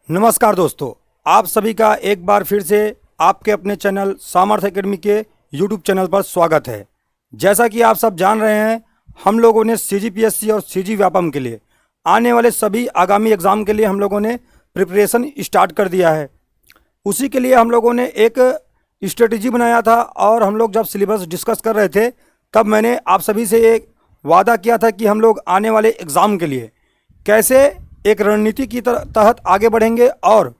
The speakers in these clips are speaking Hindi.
नमस्कार दोस्तों, आप सभी का एक बार फिर से आपके अपने चैनल सामर्थ्य एकेडमी के यूट्यूब चैनल पर स्वागत है। जैसा कि आप सब जान रहे हैं, हम लोगों ने सीजीपीएससी और सीजी व्यापम के लिए आने वाले सभी आगामी एग्ज़ाम के लिए हम लोगों ने प्रिपरेशन स्टार्ट कर दिया है। उसी के लिए हम लोगों ने एक स्ट्रेटजी बनाया था और हम लोग जब सिलेबस डिस्कस कर रहे थे तब मैंने आप सभी से एक वादा किया था कि हम लोग आने वाले एग्ज़ाम के लिए कैसे एक रणनीति की तहत आगे बढ़ेंगे और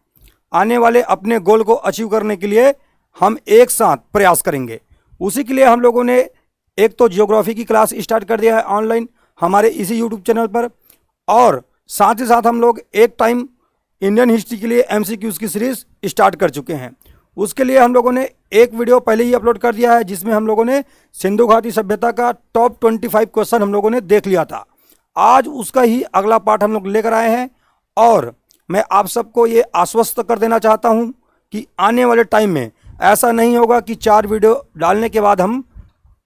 आने वाले अपने गोल को अचीव करने के लिए हम एक साथ प्रयास करेंगे। उसी के लिए हम लोगों ने एक तो जियोग्राफी की क्लास स्टार्ट कर दिया है ऑनलाइन हमारे इसी यूट्यूब चैनल पर, और साथ ही साथ हम लोग एक टाइम इंडियन हिस्ट्री के लिए एमसीक्यूज़ की सीरीज़ स्टार्ट कर चुके हैं। उसके लिए हम लोगों ने एक वीडियो पहले ही अपलोड कर दिया है जिसमें हम लोगों ने सिंधु घाटी सभ्यता का टॉप 25 क्वेश्चन हम लोगों ने देख लिया था। आज उसका ही अगला पार्ट हम लोग लेकर आए हैं और मैं आप सबको ये आश्वस्त कर देना चाहता हूं कि आने वाले टाइम में ऐसा नहीं होगा कि 4 वीडियो डालने के बाद हम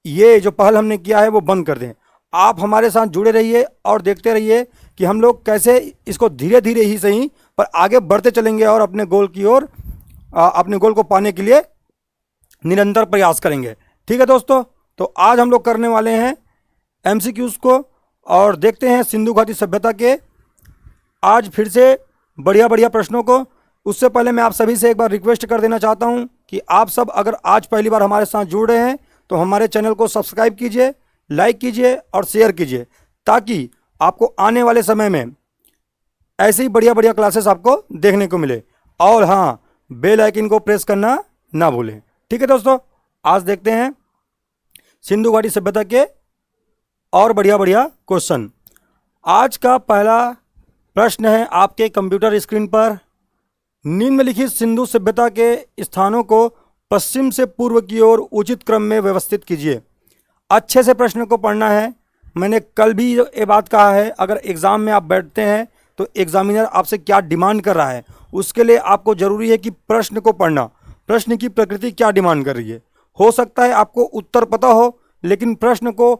ये जो पहल हमने किया है वो बंद कर दें। आप हमारे साथ जुड़े रहिए और देखते रहिए कि हम लोग कैसे इसको धीरे धीरे ही सही पर आगे बढ़ते चलेंगे और अपने गोल की ओर अपने गोल को पाने के लिए निरंतर प्रयास करेंगे। ठीक है दोस्तों, तो आज हम लोग करने वाले हैं एमसीक्यूज़ को और देखते हैं सिंधु घाटी सभ्यता के आज फिर से बढ़िया बढ़िया प्रश्नों को। उससे पहले मैं आप सभी से एक बार रिक्वेस्ट कर देना चाहता हूं कि आप सब अगर आज पहली बार हमारे साथ जुड़ रहे हैं तो हमारे चैनल को सब्सक्राइब कीजिए, लाइक कीजिए और शेयर कीजिए ताकि आपको आने वाले समय में ऐसे ही बढ़िया बढ़िया क्लासेस आपको देखने को मिले। और हाँ, बेल आइकन को प्रेस करना ना भूलें। ठीक है दोस्तों, आज देखते हैं सिंधु घाटी सभ्यता के और बढ़िया बढ़िया क्वेश्चन। आज का पहला प्रश्न है आपके कंप्यूटर स्क्रीन पर। निम्नलिखित सिंधु सभ्यता के स्थानों को पश्चिम से पूर्व की ओर उचित क्रम में व्यवस्थित कीजिए। अच्छे से प्रश्न को पढ़ना है। मैंने कल भी ये बात कहा है, अगर एग्ज़ाम में आप बैठते हैं तो एग्जामिनर आपसे क्या डिमांड कर रहा है उसके लिए आपको ज़रूरी है कि प्रश्न को पढ़ना, प्रश्न की प्रकृति क्या डिमांड कर रही है। हो सकता है आपको उत्तर पता हो लेकिन प्रश्न को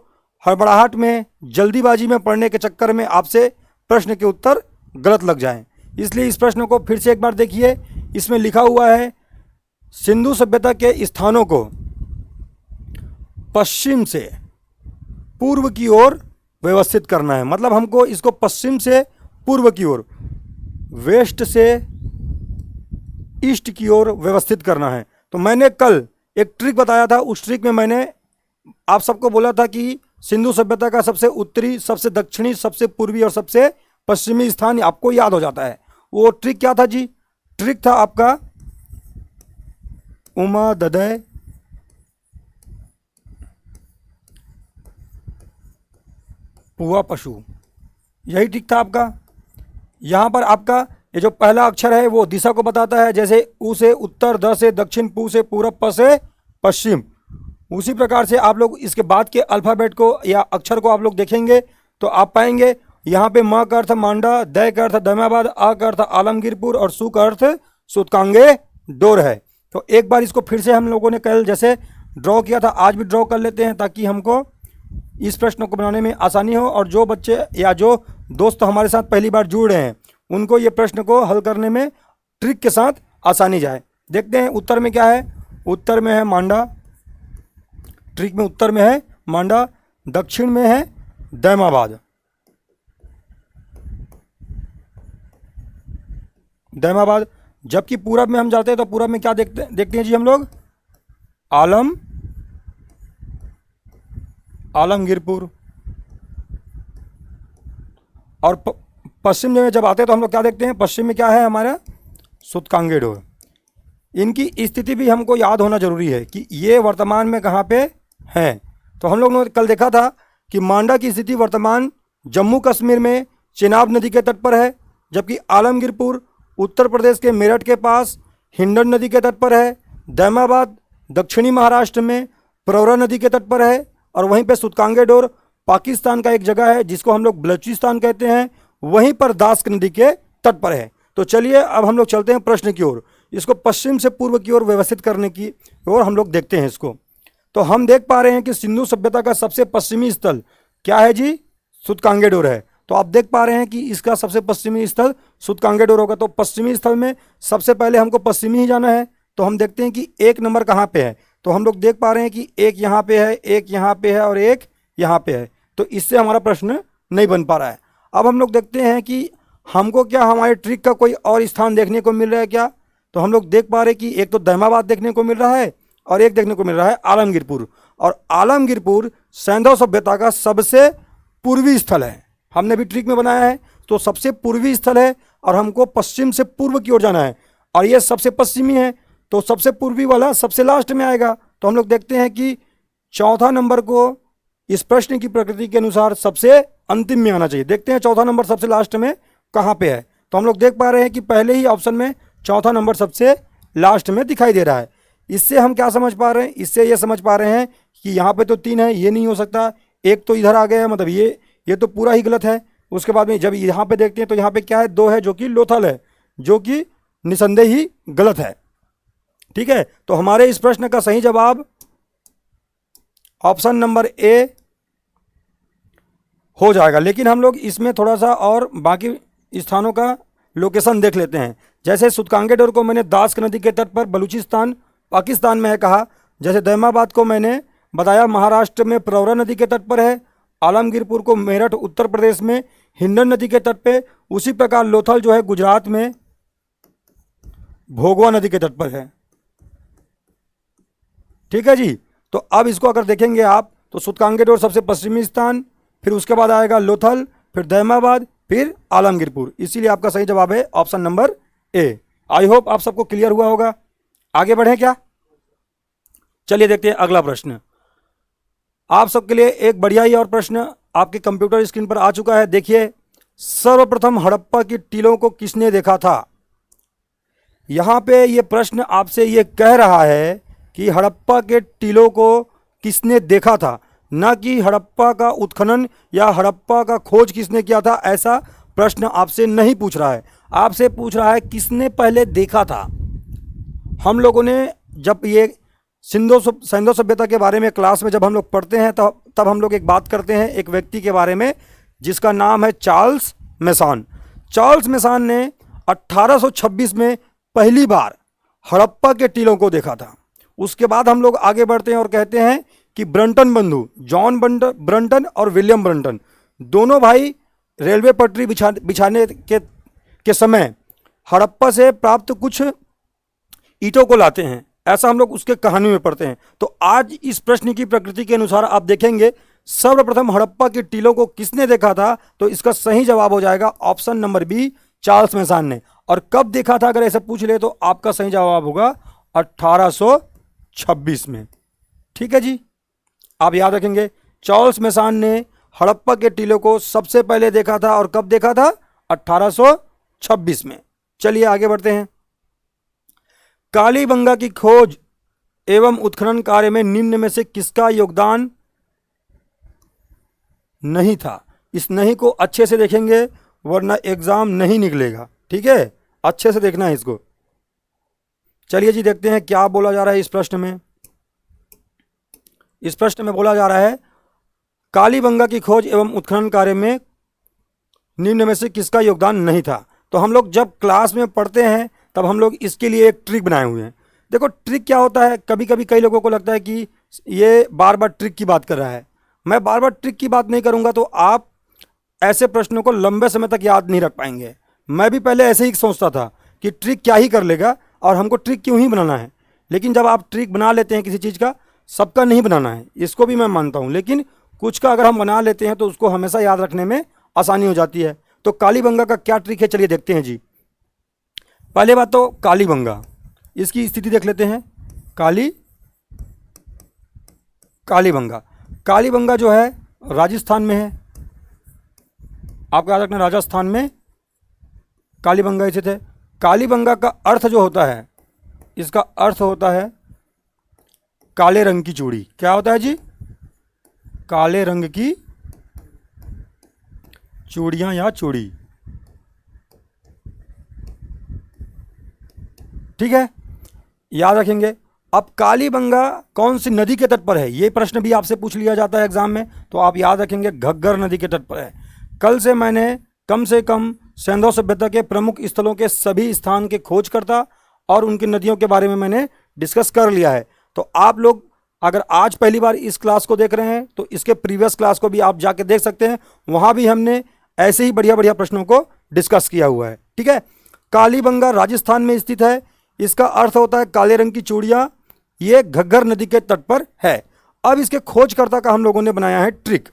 हड़बड़ाहट में जल्दीबाजी में पढ़ने के चक्कर में आपसे प्रश्न के उत्तर गलत लग जाएं। इसलिए इस प्रश्न को फिर से एक बार देखिए। इसमें लिखा हुआ है सिंधु सभ्यता के स्थानों को पश्चिम से पूर्व की ओर व्यवस्थित करना है। मतलब हमको इसको पश्चिम से पूर्व की ओर, वेस्ट से ईस्ट की ओर व्यवस्थित करना है। तो मैंने कल एक ट्रिक बताया था, उस ट्रिक में मैंने आप सबको बोला था कि सिंधु सभ्यता का सबसे उत्तरी, सबसे दक्षिणी, सबसे पूर्वी और सबसे पश्चिमी स्थान आपको याद हो जाता है। वो ट्रिक क्या था जी? ट्रिक था आपका उमाददय पुआ पशु, यही ट्रिक था आपका। यहाँ पर आपका ये जो पहला अक्षर है वो दिशा को बताता है, जैसे उ से उत्तर, द से दक्षिण, पू से पूरब, प से पश्चिम। उसी प्रकार से आप लोग इसके बाद के अल्फ़ाबेट को या अक्षर को आप लोग देखेंगे तो आप पाएंगे यहाँ पे म का अर्थ मांडा, द का अर्थ दमाबाद, आ का अर्थ आलमगीरपुर और सु का अर्थ सुतकांगे डोर है। तो एक बार इसको फिर से हम लोगों ने कल जैसे ड्रॉ किया था आज भी ड्रॉ कर लेते हैं ताकि हमको इस प्रश्न को बनाने में आसानी हो और जो बच्चे या जो दोस्त हमारे साथ पहली बार जुड़ रहे हैं उनको ये प्रश्न को हल करने में ट्रिक के साथ आसानी जाए। देखते हैं उत्तर में क्या है। उत्तर में है मांडा, ट्रिक में उत्तर में है मांडा, दक्षिण में है दैमाबाद। दैमाबाद। जबकि पूरब में हम जाते हैं तो पूरब में क्या देखते हैं जी हम लोग? आलमगीरपुर। और पश्चिम में जब आते हैं तो हम लोग क्या देखते हैं? पश्चिम में क्या है हमारा? सुतकांगे डोर। इनकी स्थिति भी हमको याद होना जरूरी है कि ये वर्तमान में कहाँ पे हैं। तो हम लोग ने कल देखा था कि मांडा की स्थिति वर्तमान जम्मू कश्मीर में चेनाब नदी के तट पर है, जबकि आलमगीरपुर उत्तर प्रदेश के मेरठ के पास हिंडन नदी के तट पर है। दैमाबाद दक्षिणी महाराष्ट्र में प्रवरा नदी के तट पर है और वहीं पे सुतकांगे डोर पाकिस्तान का एक जगह है जिसको हम लोग बलूचिस्तान कहते हैं, वहीं पर दास्क नदी के तट पर है। तो चलिए अब हम लोग चलते हैं प्रश्न की ओर। इसको पश्चिम से पूर्व की ओर व्यवस्थित करने की ओर हम लोग देखते हैं इसको। तो हम देख पा रहे हैं कि सिंधु सभ्यता का सबसे पश्चिमी स्थल क्या है जी? सुतकांगे डोर है। तो आप देख पा रहे हैं कि इसका सबसे पश्चिमी स्थल सूतकांगेडोर होगा। तो पश्चिमी स्थल में सबसे पहले हमको पश्चिमी ही जाना है। तो हम देखते हैं कि एक नंबर कहाँ पे है। तो हम लोग देख पा रहे हैं कि एक यहाँ पे है, एक यहाँ पे है और एक यहाँ पे है। तो इससे हमारा प्रश्न नहीं बन पा रहा है। अब हम लोग देखते हैं कि हमको क्या हमारे ट्रिक का कोई और स्थान देखने को मिल रहा है क्या। तो हम लोग देख पा रहे हैं कि एक तो दहमाबाद देखने को मिल रहा है और एक देखने को मिल रहा है आलमगीरपुर। और आलमगीरपुर सैंधव सभ्यता का सबसे पूर्वी स्थल है। हमने भी ट्रिक में बनाया है। तो सबसे पूर्वी स्थल है और हमको पश्चिम से पूर्व की ओर जाना है और ये सबसे पश्चिमी है। तो सबसे पूर्वी वाला सबसे लास्ट में आएगा। तो हम लोग देखते हैं कि चौथा नंबर को इस प्रश्न की प्रकृति के अनुसार सबसे अंतिम में आना चाहिए। देखते हैं चौथा नंबर सबसे लास्ट में कहाँ पे है। तो हम लोग देख पा रहे हैं कि पहले ही ऑप्शन में चौथा नंबर सबसे लास्ट में दिखाई दे रहा है। इससे हम क्या समझ पा रहे हैं, इससे ये समझ पा रहे हैं कि यहाँ पे तो 3 है, ये नहीं हो सकता, एक तो इधर आ गया है, मतलब ये तो पूरा ही गलत है। उसके बाद में जब यहाँ पे देखते हैं तो यहाँ पे क्या है, 2 है जो कि लोथल है, जो कि निसंदेह ही गलत है। ठीक है, तो हमारे इस प्रश्न का सही जवाब ऑप्शन नंबर ए हो जाएगा। लेकिन हम लोग इसमें थोड़ा सा और बाकी स्थानों का लोकेशन देख लेते हैं। जैसे सूतकांगेडोर को मैंने दास्क नदी के तट पर बलूचिस्तान पाकिस्तान में है कहा। जैसे दहमाबाद को मैंने बताया महाराष्ट्र में प्रवरा नदी के तट पर है। आलमगीरपुर को मेरठ उत्तर प्रदेश में हिंडन नदी के तट पे। उसी प्रकार लोथल जो है गुजरात में भोगवा नदी के तट पर है। ठीक है जी। तो अब इसको अगर देखेंगे आप तो सूतकांगेडोर सबसे पश्चिमी स्थान, फिर उसके बाद आएगा लोथल, फिर दहमाबाद, फिर आलमगीरपुर। इसीलिए आपका सही जवाब है option number A. I hope आप सबको क्लियर हुआ होगा। आगे बढ़े क्या? चलिए देखते हैं अगला प्रश्न। आप सबके लिए एक बढ़िया ही और प्रश्न आपके कंप्यूटर स्क्रीन पर आ चुका है। देखिए, सर्वप्रथम हड़प्पा की टीलों को किसने देखा था? यहां पे ये प्रश्न आपसे ये कह रहा है कि हड़प्पा के टीलों को किसने देखा था, ना कि हड़प्पा का उत्खनन या हड़प्पा का खोज किसने किया था। ऐसा प्रश्न आपसे नहीं पूछ रहा है, आपसे पूछ रहा है किसने पहले देखा था। हम लोगों ने जब ये सैंधव सभ्यता के बारे में क्लास में जब हम लोग पढ़ते हैं तब हम लोग एक बात करते हैं एक व्यक्ति के बारे में जिसका नाम है चार्ल्स मेसान। चार्ल्स मेसान ने 1826 में पहली बार हड़प्पा के टीलों को देखा था। उसके बाद हम लोग आगे बढ़ते हैं और कहते हैं कि ब्रंटन बंधु जॉन ब्रंटन और विलियम ब्रंटन दोनों भाई रेलवे पटरी बिछाने के समय हड़प्पा से प्राप्त कुछ ईंटों को लाते हैं। ऐसा हम लोग उसके कहानी में पढ़ते हैं। तो आज इस प्रश्न की प्रकृति के अनुसार आप देखेंगे सर्वप्रथम हड़प्पा के टीलों को किसने देखा था, तो इसका सही जवाब हो जाएगा option number B, Charles Masson ने। और कब देखा था अगर ऐसा पूछ ले तो आपका सही जवाब होगा 1826 में। ठीक है जी, आप याद रखेंगे चार्ल्स मेसान ने हड़प्पा के टीलों को सबसे पहले देखा था। और कब देखा था? 1826 में। चलिए आगे बढ़ते हैं। कालीबंगा की खोज एवं उत्खनन कार्य में निम्न में से किसका योगदान नहीं था? इस नहीं को अच्छे से देखेंगे वरना एग्जाम नहीं निकलेगा। ठीक है, अच्छे से देखना है इसको। चलिए जी देखते हैं क्या बोला जा रहा है इस प्रश्न में। इस प्रश्न में बोला जा रहा है कालीबंगा की खोज एवं उत्खनन कार्य में निम्न में से किसका योगदान नहीं था। तो हम लोग जब क्लास में पढ़ते हैं तब हम लोग इसके लिए एक ट्रिक बनाए हुए हैं। देखो ट्रिक क्या होता है, कभी कभी कई लोगों को लगता है कि ये बार बार ट्रिक की बात कर रहा है। मैं बार बार ट्रिक की बात नहीं करूंगा तो आप ऐसे प्रश्नों को लंबे समय तक याद नहीं रख पाएंगे। मैं भी पहले ऐसे ही सोचता था कि ट्रिक क्या ही कर लेगा और हमको ट्रिक क्यों ही बनाना है। लेकिन जब आप ट्रिक बना लेते हैं किसी चीज़ का, सबका नहीं बनाना है, इसको भी मैं मानता हूँ, लेकिन कुछ का अगर हम बना लेते हैं तो उसको हमेशा याद रखने में आसानी हो जाती है। तो कालीबंगा का क्या ट्रिक है, चलिए देखते हैं जी। पहले बात तो कालीबंगा, इसकी स्थिति देख लेते हैं। कालीबंगा जो है राजस्थान में है। आपको याद रखना राजस्थान में कालीबंगा स्थित है। कालीबंगा का अर्थ जो होता है, इसका अर्थ होता है काले रंग की चूड़ी। क्या होता है जी? काले रंग की चूड़ियां या चूड़ी। ठीक है, याद रखेंगे। अब कालीबंगा कौन सी नदी के तट पर है, ये प्रश्न भी आपसे पूछ लिया जाता है एग्जाम में, तो आप याद रखेंगे घग्गर नदी के तट पर है। कल से मैंने कम से कम सिंधु सभ्यता के प्रमुख स्थलों के सभी स्थान के खोजकर्ता और उनकी नदियों के बारे में मैंने डिस्कस कर लिया है। तो आप लोग अगर आज पहली बार इस क्लास को देख रहे हैं तो इसके प्रीवियस क्लास को भी आप जाके देख सकते हैं, वहाँ भी हमने ऐसे ही बढ़िया बढ़िया प्रश्नों को डिस्कस किया हुआ है। ठीक है, कालीबंगा राजस्थान में स्थित है। इसका अर्थ होता है काले रंग की चूड़ियाँ। ये घग्गर नदी के तट पर है। अब इसके खोजकर्ता का हम लोगों ने बनाया है ट्रिक।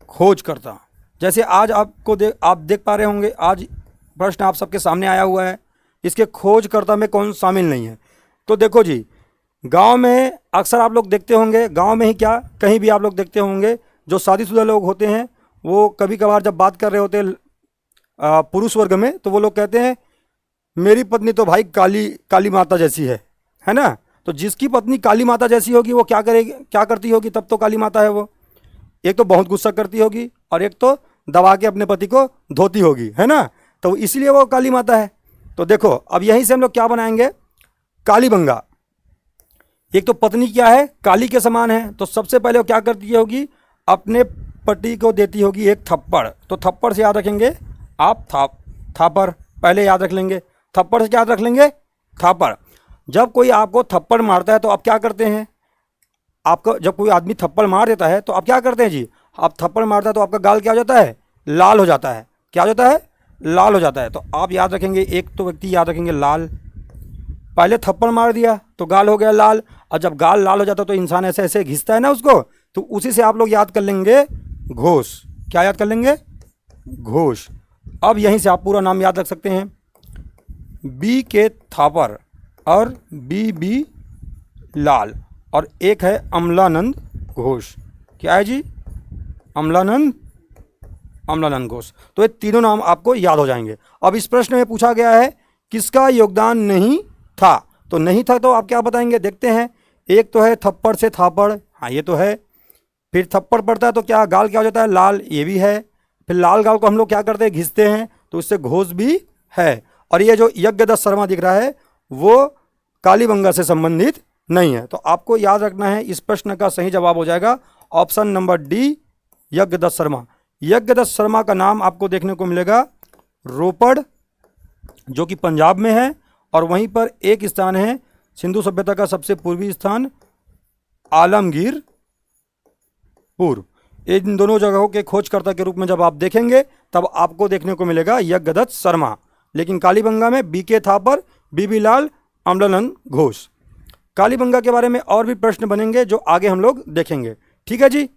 खोजकर्ता जैसे आज आप देख पा रहे होंगे, आज प्रश्न आप सबके सामने आया हुआ है, इसके खोजकर्ता में कौन शामिल नहीं है। तो देखो जी, गांव में अक्सर आप लोग देखते होंगे, गांव में ही क्या कहीं भी आप लोग देखते होंगे, जो शादीशुदा लोग होते हैं वो कभी कभार जब बात कर रहे होते हैं पुरुष वर्ग में, तो वो लोग कहते हैं मेरी पत्नी तो भाई काली माता जैसी है ना। तो जिसकी पत्नी काली माता जैसी होगी वो क्या करेगी, क्या करती होगी तब तो काली माता है वो, एक तो बहुत गुस्सा करती होगी और एक तो दबा के अपने पति को धोती होगी, है ना। तो इसीलिए वो काली माता है। तो देखो अब यहीं से हम लोग क्या बनाएंगे, कालीबंगा। एक तो पत्नी क्या है, काली के समान है, तो सबसे पहले वो क्या करती होगी, अपने पति को देती होगी एक थप्पड़। तो थप्पड़ से याद रखेंगे आप थापर, पहले याद रख लेंगे, थप्पड़ से क्या याद रख लेंगे, थापर। जब कोई आपको थप्पड़ मारता है तो आप क्या करते हैं, आपको जब कोई आदमी थप्पड़ मार देता है तो आप क्या करते हैं जी, आप थप्पड़ मारता है तो आपका गाल क्या हो जाता है, लाल हो जाता है। क्या हो जाता है, लाल हो जाता है। तो आप याद रखेंगे, एक तो व्यक्ति याद रखेंगे लाल, पहले थप्पड़ मार दिया तो गाल हो गया लाल, और जब गाल लाल हो जाता तो इंसान ऐसे ऐसे घिसता है ना उसको, तो उसी से आप लोग याद कर लेंगे घोष। क्या याद कर लेंगे, घोष। अब यहीं से आप पूरा नाम याद रख सकते हैं, बी के थापर और बी लाल, और एक है अमलानंद घोष। क्या है जी, अमलानंद घोष। तो ये तीनों नाम आपको याद हो जाएंगे। अब इस प्रश्न में पूछा गया है किसका योगदान नहीं था, तो नहीं था तो आप क्या बताएंगे, देखते हैं। एक तो है थप्पड़ से थापड़, हाँ ये तो है। फिर थप्पड़ पड़ता है तो क्या गाल क्या हो जाता है, लाल, ये भी है। फिर लाल गाल को हम लोग क्या करते हैं, घिसते हैं, तो इससे घोष भी है। और ये जो यज्ञदत्त शर्मा दिख रहा है वो कालीबंगा से संबंधित नहीं है। तो आपको याद रखना है, इस प्रश्न का सही जवाब हो जाएगा option number D, Yagyadatt Sharma. Yagyadatt Sharma का नाम आपको देखने को मिलेगा रोपड़, जो कि पंजाब में है, और वहीं पर एक स्थान है सिंधु सभ्यता का सबसे पूर्वी स्थान, आलमगीरपुर। इन दोनों जगहों के खोजकर्ता के रूप में जब आप देखेंगे तब आपको देखने को मिलेगा यज्ञदत्त शर्मा। लेकिन कालीबंगा में बी के थापर, बी लाल, अमलानंद घोष। कालीबंगा के बारे में और भी प्रश्न बनेंगे जो आगे हम लोग देखेंगे। ठीक है जी,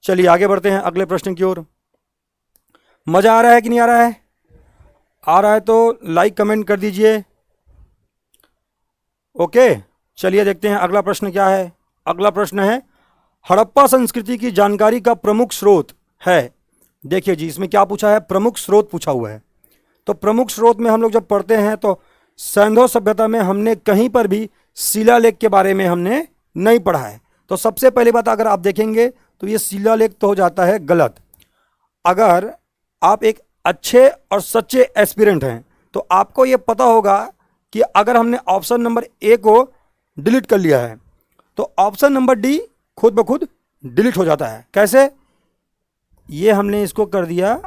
चलिए आगे बढ़ते हैं अगले प्रश्न की ओर। मजा आ रहा है कि नहीं आ रहा है, आ रहा है तो लाइक कमेंट कर दीजिए। ओके, चलिए देखते हैं अगला प्रश्न क्या है। अगला प्रश्न है हड़प्पा संस्कृति की जानकारी का प्रमुख स्रोत है। देखिए जी, इसमें क्या पूछा है, प्रमुख स्रोत पूछा हुआ है। तो प्रमुख स्रोत में हम लोग जब पढ़ते हैं तो सिंधु सभ्यता में हमने कहीं पर भी शिलालेख के बारे में हमने नहीं पढ़ा है। तो सबसे पहली बात अगर आप देखेंगे तो ये शिलालेख तो हो जाता है गलत। अगर आप एक अच्छे और सच्चे एस्पिरेंट हैं तो आपको ये पता होगा कि अगर हमने ऑप्शन नंबर ए को डिलीट कर लिया है तो ऑप्शन नंबर डी खुद ब खुद डिलीट हो जाता है। कैसे, ये हमने इसको कर दिया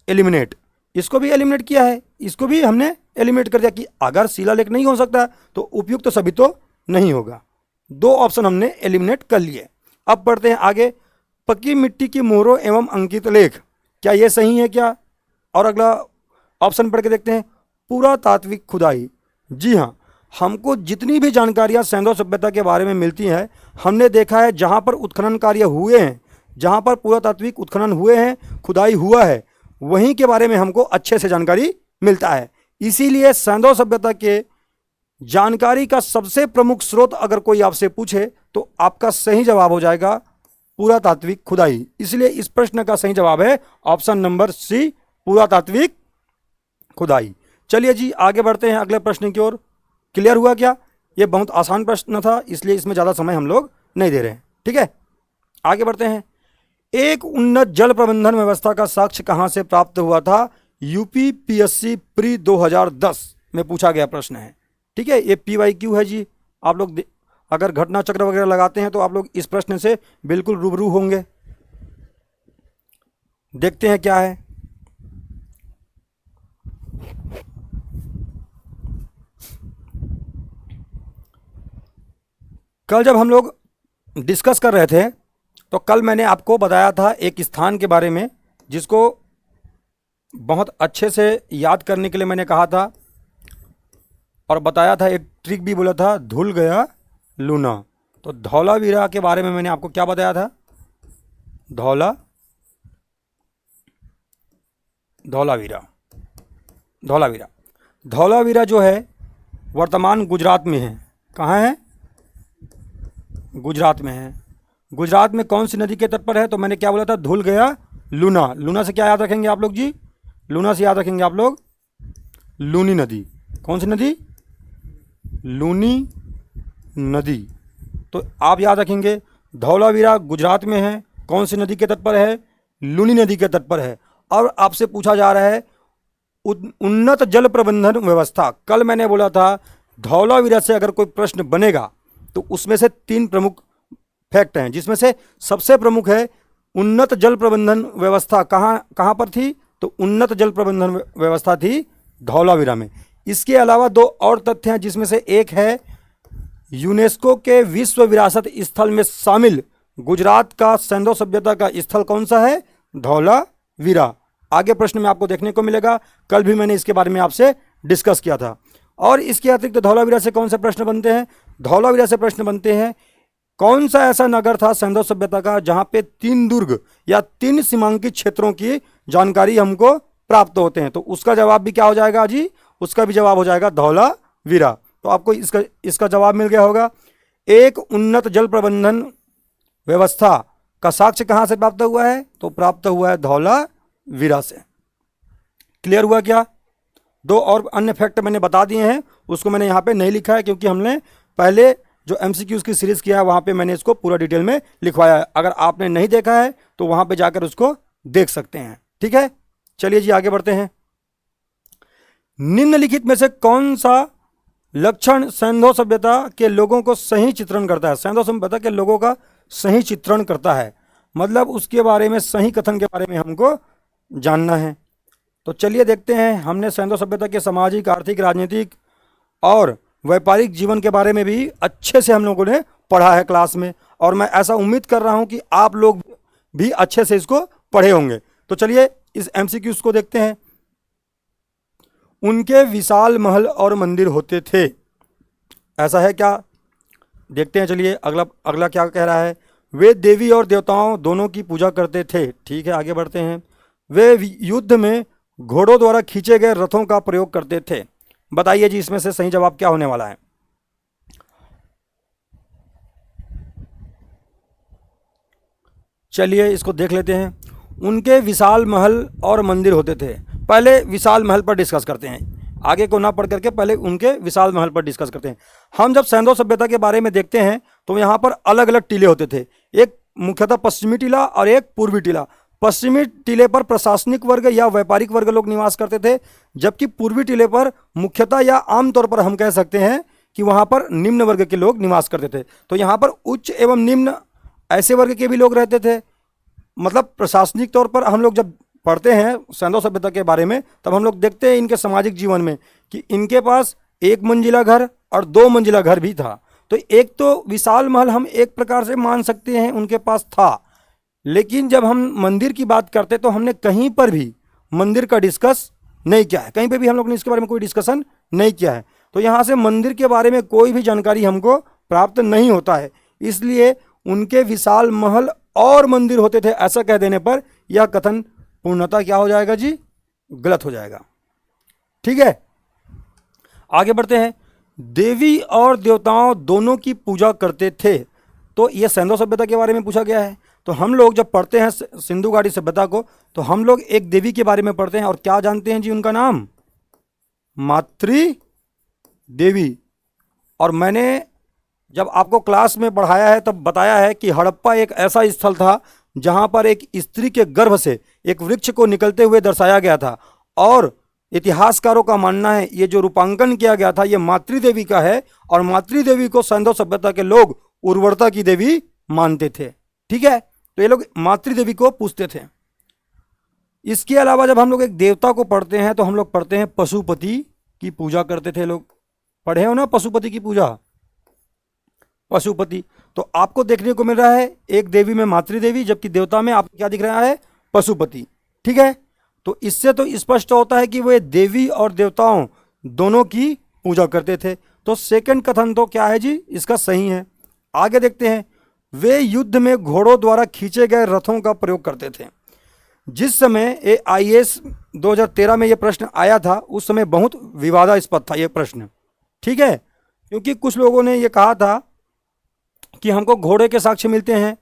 एलिमिनेट, इसको भी एलिमिनेट किया है, इसको भी हमने एलिमिनेट कर दिया कि अगर शिलालेख नहीं हो सकता तो उपयुक्त तो सभी तो नहीं होगा। दो ऑप्शन हमने एलिमिनेट कर लिए। अब पढ़ते हैं आगे, पक्की मिट्टी की मोहरों एवं अंकित लेख, क्या ये सही है क्या। और अगला ऑप्शन पढ़ के देखते हैं, पुरातात्विक खुदाई। जी हाँ, हमको जितनी भी जानकारियाँ सिंधु सभ्यता के बारे में मिलती हैं हमने देखा है जहाँ पर उत्खनन कार्य हुए हैं, जहाँ पर पुरातात्विक उत्खनन हुए हैं, खुदाई हुआ है, वहीं के बारे में हमको अच्छे से जानकारी मिलता है। इसीलिए सिंधु सभ्यता के जानकारी का सबसे प्रमुख स्रोत अगर कोई आपसे पूछे तो आपका सही जवाब हो जाएगा पुरातात्विक खुदाई। इसलिए इस प्रश्न का सही जवाब है ऑप्शन नंबर सी, पुरातात्विक खुदाई। चलिए जी आगे बढ़ते हैं अगले प्रश्न की ओर। क्लियर हुआ क्या, ये बहुत आसान प्रश्न था इसलिए इसमें ज़्यादा समय हम लोग नहीं दे रहे हैं। ठीक है, आगे बढ़ते हैं। एक उन्नत जल प्रबंधन व्यवस्था का साक्ष्य कहाँ से प्राप्त हुआ था, यूपीपीएससी प्री 2010 में पूछा गया प्रश्न है। ठीक है, ये PYQ है जी। आप लोग अगर घटना चक्र वगैरह लगाते हैं तो आप लोग इस प्रश्न से बिल्कुल रूबरू होंगे। देखते हैं क्या है। कल जब हम लोग डिस्कस कर रहे थे तो कल मैंने आपको बताया था एक स्थान के बारे में जिसको बहुत अच्छे से याद करने के लिए मैंने कहा था और बताया था, एक ट्रिक भी बोला था, धुल गया लूना। तो धौलावीरा के बारे में मैंने आपको क्या बताया था? धौलावीरा धौलावीरा जो है वर्तमान गुजरात में है। कहाँ है? गुजरात में है। गुजरात में कौन सी नदी के तट पर है? तो मैंने क्या बोला था? धुल गया लूना। लूना से क्या याद रखेंगे आप लोग जी? लूना से याद रखेंगे आप लोग लूनी नदी। कौन सी नदी? लूनी नदी। तो आप याद रखेंगे धौलावीरा गुजरात में है। कौन सी नदी के तट पर है? लूनी नदी के तट पर है। और आपसे पूछा जा रहा है उन्नत जल प्रबंधन व्यवस्था। कल मैंने बोला था धौलावीरा से अगर कोई प्रश्न बनेगा तो उसमें से 3 प्रमुख फैक्ट हैं, जिसमें से सबसे प्रमुख है उन्नत जल प्रबंधन व्यवस्था। कहाँ पर थी? तो उन्नत जल प्रबंधन व्यवस्था थी धौलावीरा में। इसके अलावा 2 और तथ्य हैं, जिसमें से एक है यूनेस्को के विश्व विरासत स्थल में शामिल गुजरात का सैंधव सभ्यता का स्थल कौन सा है? धौलावीरा। आगे प्रश्न में आपको देखने को मिलेगा। कल भी मैंने इसके बारे में आपसे डिस्कस किया था। और इसके अतिरिक्त धौलावीरा से कौन से प्रश्न बनते हैं? धौलावीरा से प्रश्न बनते हैं कौन सा ऐसा नगर था सैंधव सभ्यता का जहां पे 3 दुर्ग या 3 सीमांकित क्षेत्रों की जानकारी हमको प्राप्त होते हैं? तो उसका जवाब भी क्या हो जाएगा जी? उसका भी जवाब हो जाएगा धौलावीरा। तो आपको इसका जवाब मिल गया होगा। एक उन्नत जल प्रबंधन व्यवस्था का साक्ष्य कहां से प्राप्त हुआ है? तो प्राप्त हुआ है धौलावीरा से। क्लियर हुआ क्या? 2 और अन्य फैक्ट मैंने बता दिए हैं, उसको मैंने यहाँ पे नहीं लिखा है क्योंकि हमने पहले जो MCQs की सीरीज किया है वहाँ पे मैंने इसको पूरा डिटेल में लिखवाया है। अगर आपने नहीं देखा है तो वहाँ पे जाकर उसको देख सकते हैं। ठीक है, चलिए जी आगे बढ़ते हैं। निम्नलिखित में से कौन सा लक्षण सैंधव सभ्यता के लोगों को सही चित्रण करता है? सैंधव सभ्यता के लोगों का सही चित्रण करता है, मतलब उसके बारे में, सही कथन के बारे में हमको जानना है। तो चलिए देखते हैं। हमने सैंधव सभ्यता के सामाजिक, आर्थिक, राजनीतिक और व्यापारिक जीवन के बारे में भी अच्छे से हम लोगों ने पढ़ा है क्लास में, और मैं ऐसा उम्मीद कर रहा हूं कि आप लोग भी अच्छे से इसको पढ़े होंगे। तो चलिए इस MCQs को देखते हैं। उनके विशाल महल और मंदिर होते थे, ऐसा है क्या? देखते हैं। चलिए अगला क्या कह रहा है? वे देवी और देवताओं दोनों की पूजा करते थे। ठीक है, आगे बढ़ते हैं। वे युद्ध में घोड़ों द्वारा खींचे गए रथों का प्रयोग करते थे। बताइए जी इसमें से सही जवाब क्या होने वाला है? चलिए इसको देख लेते हैं। उनके विशाल महल और मंदिर होते थे। पहले विशाल महल पर डिस्कस करते हैं, आगे को ना पढ़ करके पहले उनके विशाल महल पर डिस्कस करते हैं। हम जब सैंधव सभ्यता के बारे में देखते हैं तो यहाँ पर अलग अलग टीले होते थे। एक मुख्यतः पश्चिमी टीला और एक पूर्वी टीला। पश्चिमी टीले पर प्रशासनिक वर्ग या व्यापारिक वर्ग लोग निवास करते थे, जबकि पूर्वी टीले पर मुख्यतः या आमतौर पर हम कह सकते हैं कि वहाँ पर निम्न वर्ग के लोग निवास करते थे। तो यहाँ पर उच्च एवं निम्न ऐसे वर्ग के भी लोग रहते थे। मतलब प्रशासनिक तौर पर हम लोग जब पढ़ते हैं सैंधव सभ्यता के बारे में तब हम लोग देखते हैं इनके सामाजिक जीवन में कि इनके पास 1 मंजिला घर और 2 मंजिला घर भी था। तो एक तो विशाल महल हम एक प्रकार से मान सकते हैं उनके पास था, लेकिन जब हम मंदिर की बात करते तो हमने कहीं पर भी मंदिर का डिस्कस नहीं किया है। कहीं पे भी हम लोग ने इसके बारे में कोई डिस्कशन नहीं किया है। तो यहाँ से मंदिर के बारे में कोई भी जानकारी हमको प्राप्त नहीं होता है। इसलिए उनके विशाल महल और मंदिर होते थे ऐसा कह देने पर यह कथन पूर्णतः क्या हो जाएगा जी? गलत हो जाएगा। ठीक है, आगे बढ़ते हैं। देवी और देवताओं दोनों की पूजा करते थे। तो यह सैंधव सभ्यता के बारे में पूछा गया है। तो हम लोग जब पढ़ते हैं सिंधु घाटी सभ्यता को तो हम लोग एक देवी के बारे में पढ़ते हैं, और क्या जानते हैं जी? उनका नाम मातृ देवी। और मैंने जब आपको क्लास में पढ़ाया है तब बताया है कि हड़प्पा एक ऐसा स्थल था जहां पर एक स्त्री के गर्भ से एक वृक्ष को निकलते हुए दर्शाया गया था, और इतिहासकारों का मानना है ये जो रूपांकन किया गया था ये मातृदेवी का है, और मातृदेवी को सैंधव सभ्यता के लोग उर्वरता की देवी मानते थे। ठीक है, तो ये लोग मातृदेवी को पूजते थे। इसके अलावा जब हम लोग एक देवता को पढ़ते हैं तो हम लोग पढ़ते हैं पशुपति की पूजा करते थे लोग। पढ़े हो ना पशुपति की पूजा, पशुपति। तो आपको देखने को मिल रहा है एक देवी में मातृदेवी, जबकि देवता में आपको क्या दिख रहा है, पशुपति। ठीक है, तो इससे तो स्पष्ट होता है कि वे देवी और देवताओं दोनों की पूजा करते थे। तो सेकंड कथन तो क्या है जी, इसका सही है। आगे देखते हैं, वे युद्ध में घोड़ों द्वारा खींचे गए रथों का प्रयोग करते थे। जिस समय IAS 2013 में यह प्रश्न आया था उस समय बहुत विवादास्पद था यह प्रश्न। ठीक है, क्योंकि कुछ लोगों ने यह कहा था कि हमको घोड़े के साक्ष्य मिलते हैं,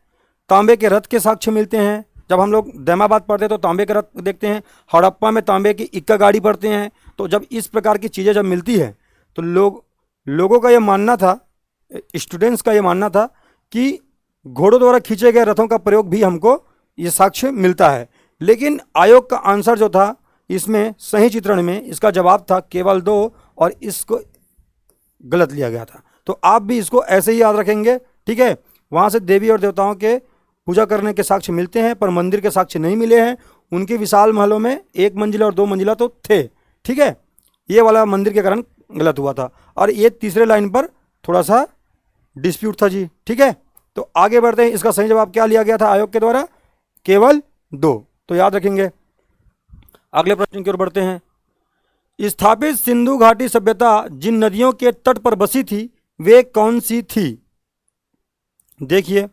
तांबे के रथ के साक्ष्य मिलते हैं। जब हम लोग दैमाबाद पढ़ते हैं तो तांबे के रथ देखते हैं, हड़प्पा में तांबे की इक्का गाड़ी पढ़ते हैं। तो जब इस प्रकार की चीज़ें जब मिलती है तो लोगों का यह मानना था, स्टूडेंट्स का यह मानना था कि घोड़ों द्वारा खींचे गए रथों का प्रयोग भी हमको ये साक्ष्य मिलता है। लेकिन आयोग का आंसर जो था इसमें सही चित्रण में इसका जवाब था केवल 2 और इसको गलत लिया गया था। तो आप भी इसको ऐसे ही याद रखेंगे। ठीक है, वहाँ से देवी और देवताओं के पूजा करने के साक्ष्य मिलते हैं पर मंदिर के साक्ष्य नहीं मिले हैं। उनके विशाल महलों में 1 मंजिला और 2 मंजिला तो थे। ठीक है, ये वाला मंदिर के कारण गलत हुआ था और ये तीसरे लाइन पर थोड़ा सा डिस्प्यूट था जी। ठीक है, तो आगे बढ़ते हैं। इसका सही जवाब क्या लिया गया था आयोग के द्वारा, केवल 2। तो याद रखेंगे। अगले प्रश्न की ओर बढ़ते हैं। स्थापित सिंधु घाटी सभ्यता जिन नदियों के तट पर बसी थी वे कौन सी थी? देखिए,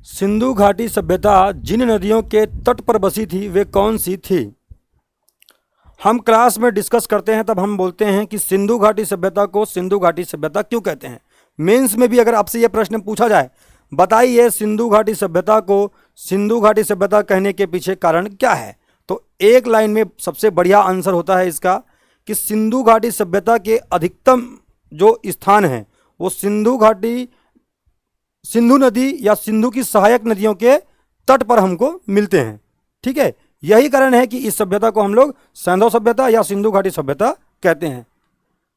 सिंधु घाटी सभ्यता जिन नदियों के तट पर बसी थी वे कौन सी थी? हम क्लास में डिस्कस करते हैं तब हम बोलते हैं कि सिंधु घाटी सभ्यता को सिंधु घाटी सभ्यता क्यों कहते हैं। मेंस में भी अगर आपसे यह प्रश्न पूछा जाए, बताइए सिंधु घाटी सभ्यता को सिंधु घाटी सभ्यता कहने के पीछे कारण क्या है, तो एक लाइन में सबसे बढ़िया आंसर होता है इसका कि सिंधु घाटी सभ्यता के अधिकतम जो स्थान है वो सिंधु घाटी, सिंधु नदी या सिंधु की सहायक नदियों के तट पर हमको मिलते हैं। ठीक है, यही कारण है कि इस सभ्यता को हम लोग सैंधव सभ्यता या सिंधु घाटी सभ्यता कहते हैं।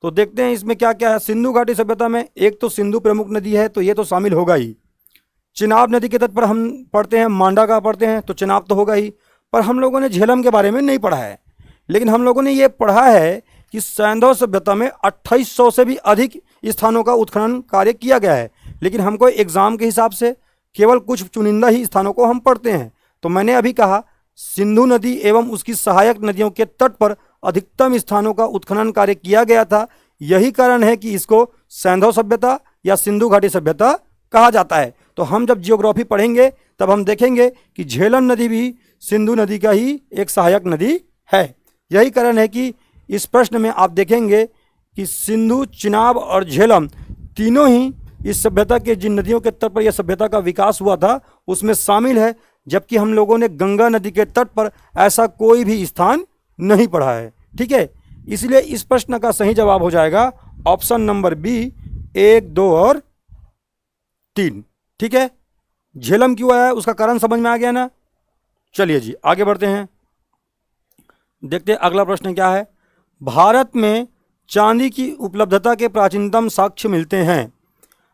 तो देखते हैं इसमें क्या क्या है। सिंधु घाटी सभ्यता में एक तो सिंधु प्रमुख नदी है तो ये तो शामिल होगा ही। चिनाब नदी के तट पर हम पढ़ते हैं, मांडा का पढ़ते हैं तो चिनाब तो होगा ही। पर हम लोगों ने झेलम के बारे में नहीं पढ़ा है, लेकिन हम लोगों ने ये पढ़ा है कि सैंधव सभ्यता में 2800 से भी अधिक स्थानों का उत्खनन कार्य किया गया है। लेकिन हमको एग्जाम के हिसाब से केवल कुछ चुनिंदा ही स्थानों को हम पढ़ते हैं। तो मैंने अभी कहा सिंधु नदी एवं उसकी सहायक नदियों के तट पर अधिकतम स्थानों का उत्खनन कार्य किया गया था। यही कारण है कि इसको सैंधव सभ्यता या सिंधु घाटी सभ्यता कहा जाता है। तो हम जब जियोग्राफी पढ़ेंगे तब हम देखेंगे कि झेलम नदी भी सिंधु नदी का ही एक सहायक नदी है। यही कारण है कि इस प्रश्न में आप देखेंगे कि सिंधु, चिनाब और झेलम तीनों ही इस सभ्यता के जिन नदियों के तट पर यह सभ्यता का विकास हुआ था उसमें शामिल है, जबकि हम लोगों ने गंगा नदी के तट पर ऐसा कोई भी स्थान नहीं पढ़ा है। ठीक है, इसलिए इस प्रश्न का सही जवाब हो जाएगा ऑप्शन नंबर बी, 1, 2 और 3। ठीक है, झेलम क्यों आया उसका कारण समझ में आ गया ना। चलिए जी आगे बढ़ते हैं, देखते हैं अगला प्रश्न क्या है। भारत में चांदी की उपलब्धता के प्राचीनतम साक्ष्य मिलते हैं।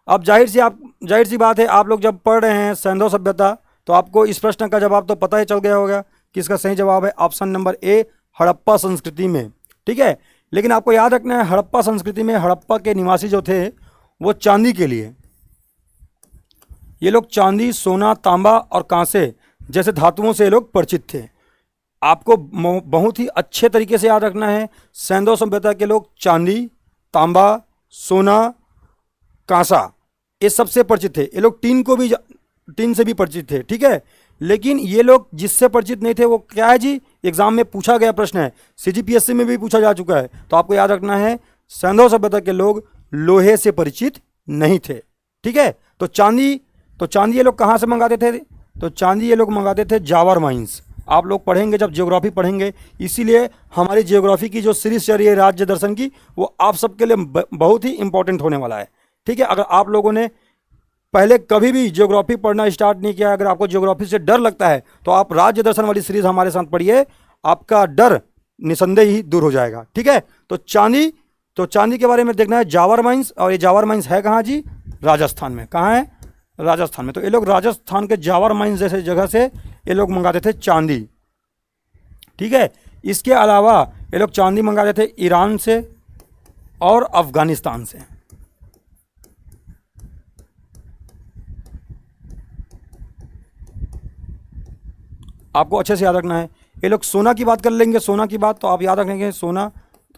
अब जाहिर सी बात है, आप लोग जब पढ़ रहे हैं सैंधव सभ्यता तो आपको इस प्रश्न का जवाब तो पता ही चल गया होगा कि इसका सही जवाब है ऑप्शन नंबर ए, हड़प्पा संस्कृति में। ठीक है, लेकिन आपको याद रखना है हड़प्पा संस्कृति में हड़प्पा के निवासी जो थे वो चांदी के लिए, ये लोग चांदी, सोना, तांबा और कांसे जैसे धातुओं से ये लोग परिचित थे। आपको बहुत ही अच्छे तरीके से याद रखना है, सैंधव सभ्यता के लोग चांदी, तांबा, सोना, कांसा ये सबसे परिचित थे। ये लोग टीन से भी परिचित थे। ठीक है, लेकिन ये लोग जिससे परिचित नहीं थे वो क्या है जी, एग्जाम में पूछा गया प्रश्न है, CGPSC में भी पूछा जा चुका है। तो आपको याद रखना है सैंधव सभ्यता के लोग लोहे से परिचित नहीं थे। ठीक है, तो चांदी ये लोग कहाँ से मंगाते थे, तो चांदी ये लोग मंगाते थे जावर माइंस। आप लोग पढ़ेंगे जब ज्योग्राफी पढ़ेंगे, इसीलिए हमारी ज्योग्राफी की जो सीरीज चल रही है राज्य दर्शन की वो आप सबके लिए बहुत ही इंपॉर्टेंट होने वाला है। ठीक है, अगर आप लोगों ने पहले कभी भी ज्योग्राफी पढ़ना स्टार्ट नहीं किया, अगर आपको ज्योग्राफी से डर लगता है तो आप राज्य दर्शन वाली सीरीज हमारे साथ पढ़िए, आपका डर निसंदेह ही दूर हो जाएगा। ठीक है, तो चांदी के बारे में देखना है जावर माइंस, और ये जावर माइंस है कहाँ जी, राजस्थान में। कहाँ है, राजस्थान में। तो ये लोग राजस्थान के जावर माइंस जैसे जगह से ये लोग मंगाते थे चांदी, ठीक है। इसके अलावा ये लोग चांदी मंगाते थे ईरान से और अफगानिस्तान से। आपको अच्छे से याद रखना है। ये लोग सोना की बात कर लेंगे, सोना की बात तो आप याद रखेंगे सोना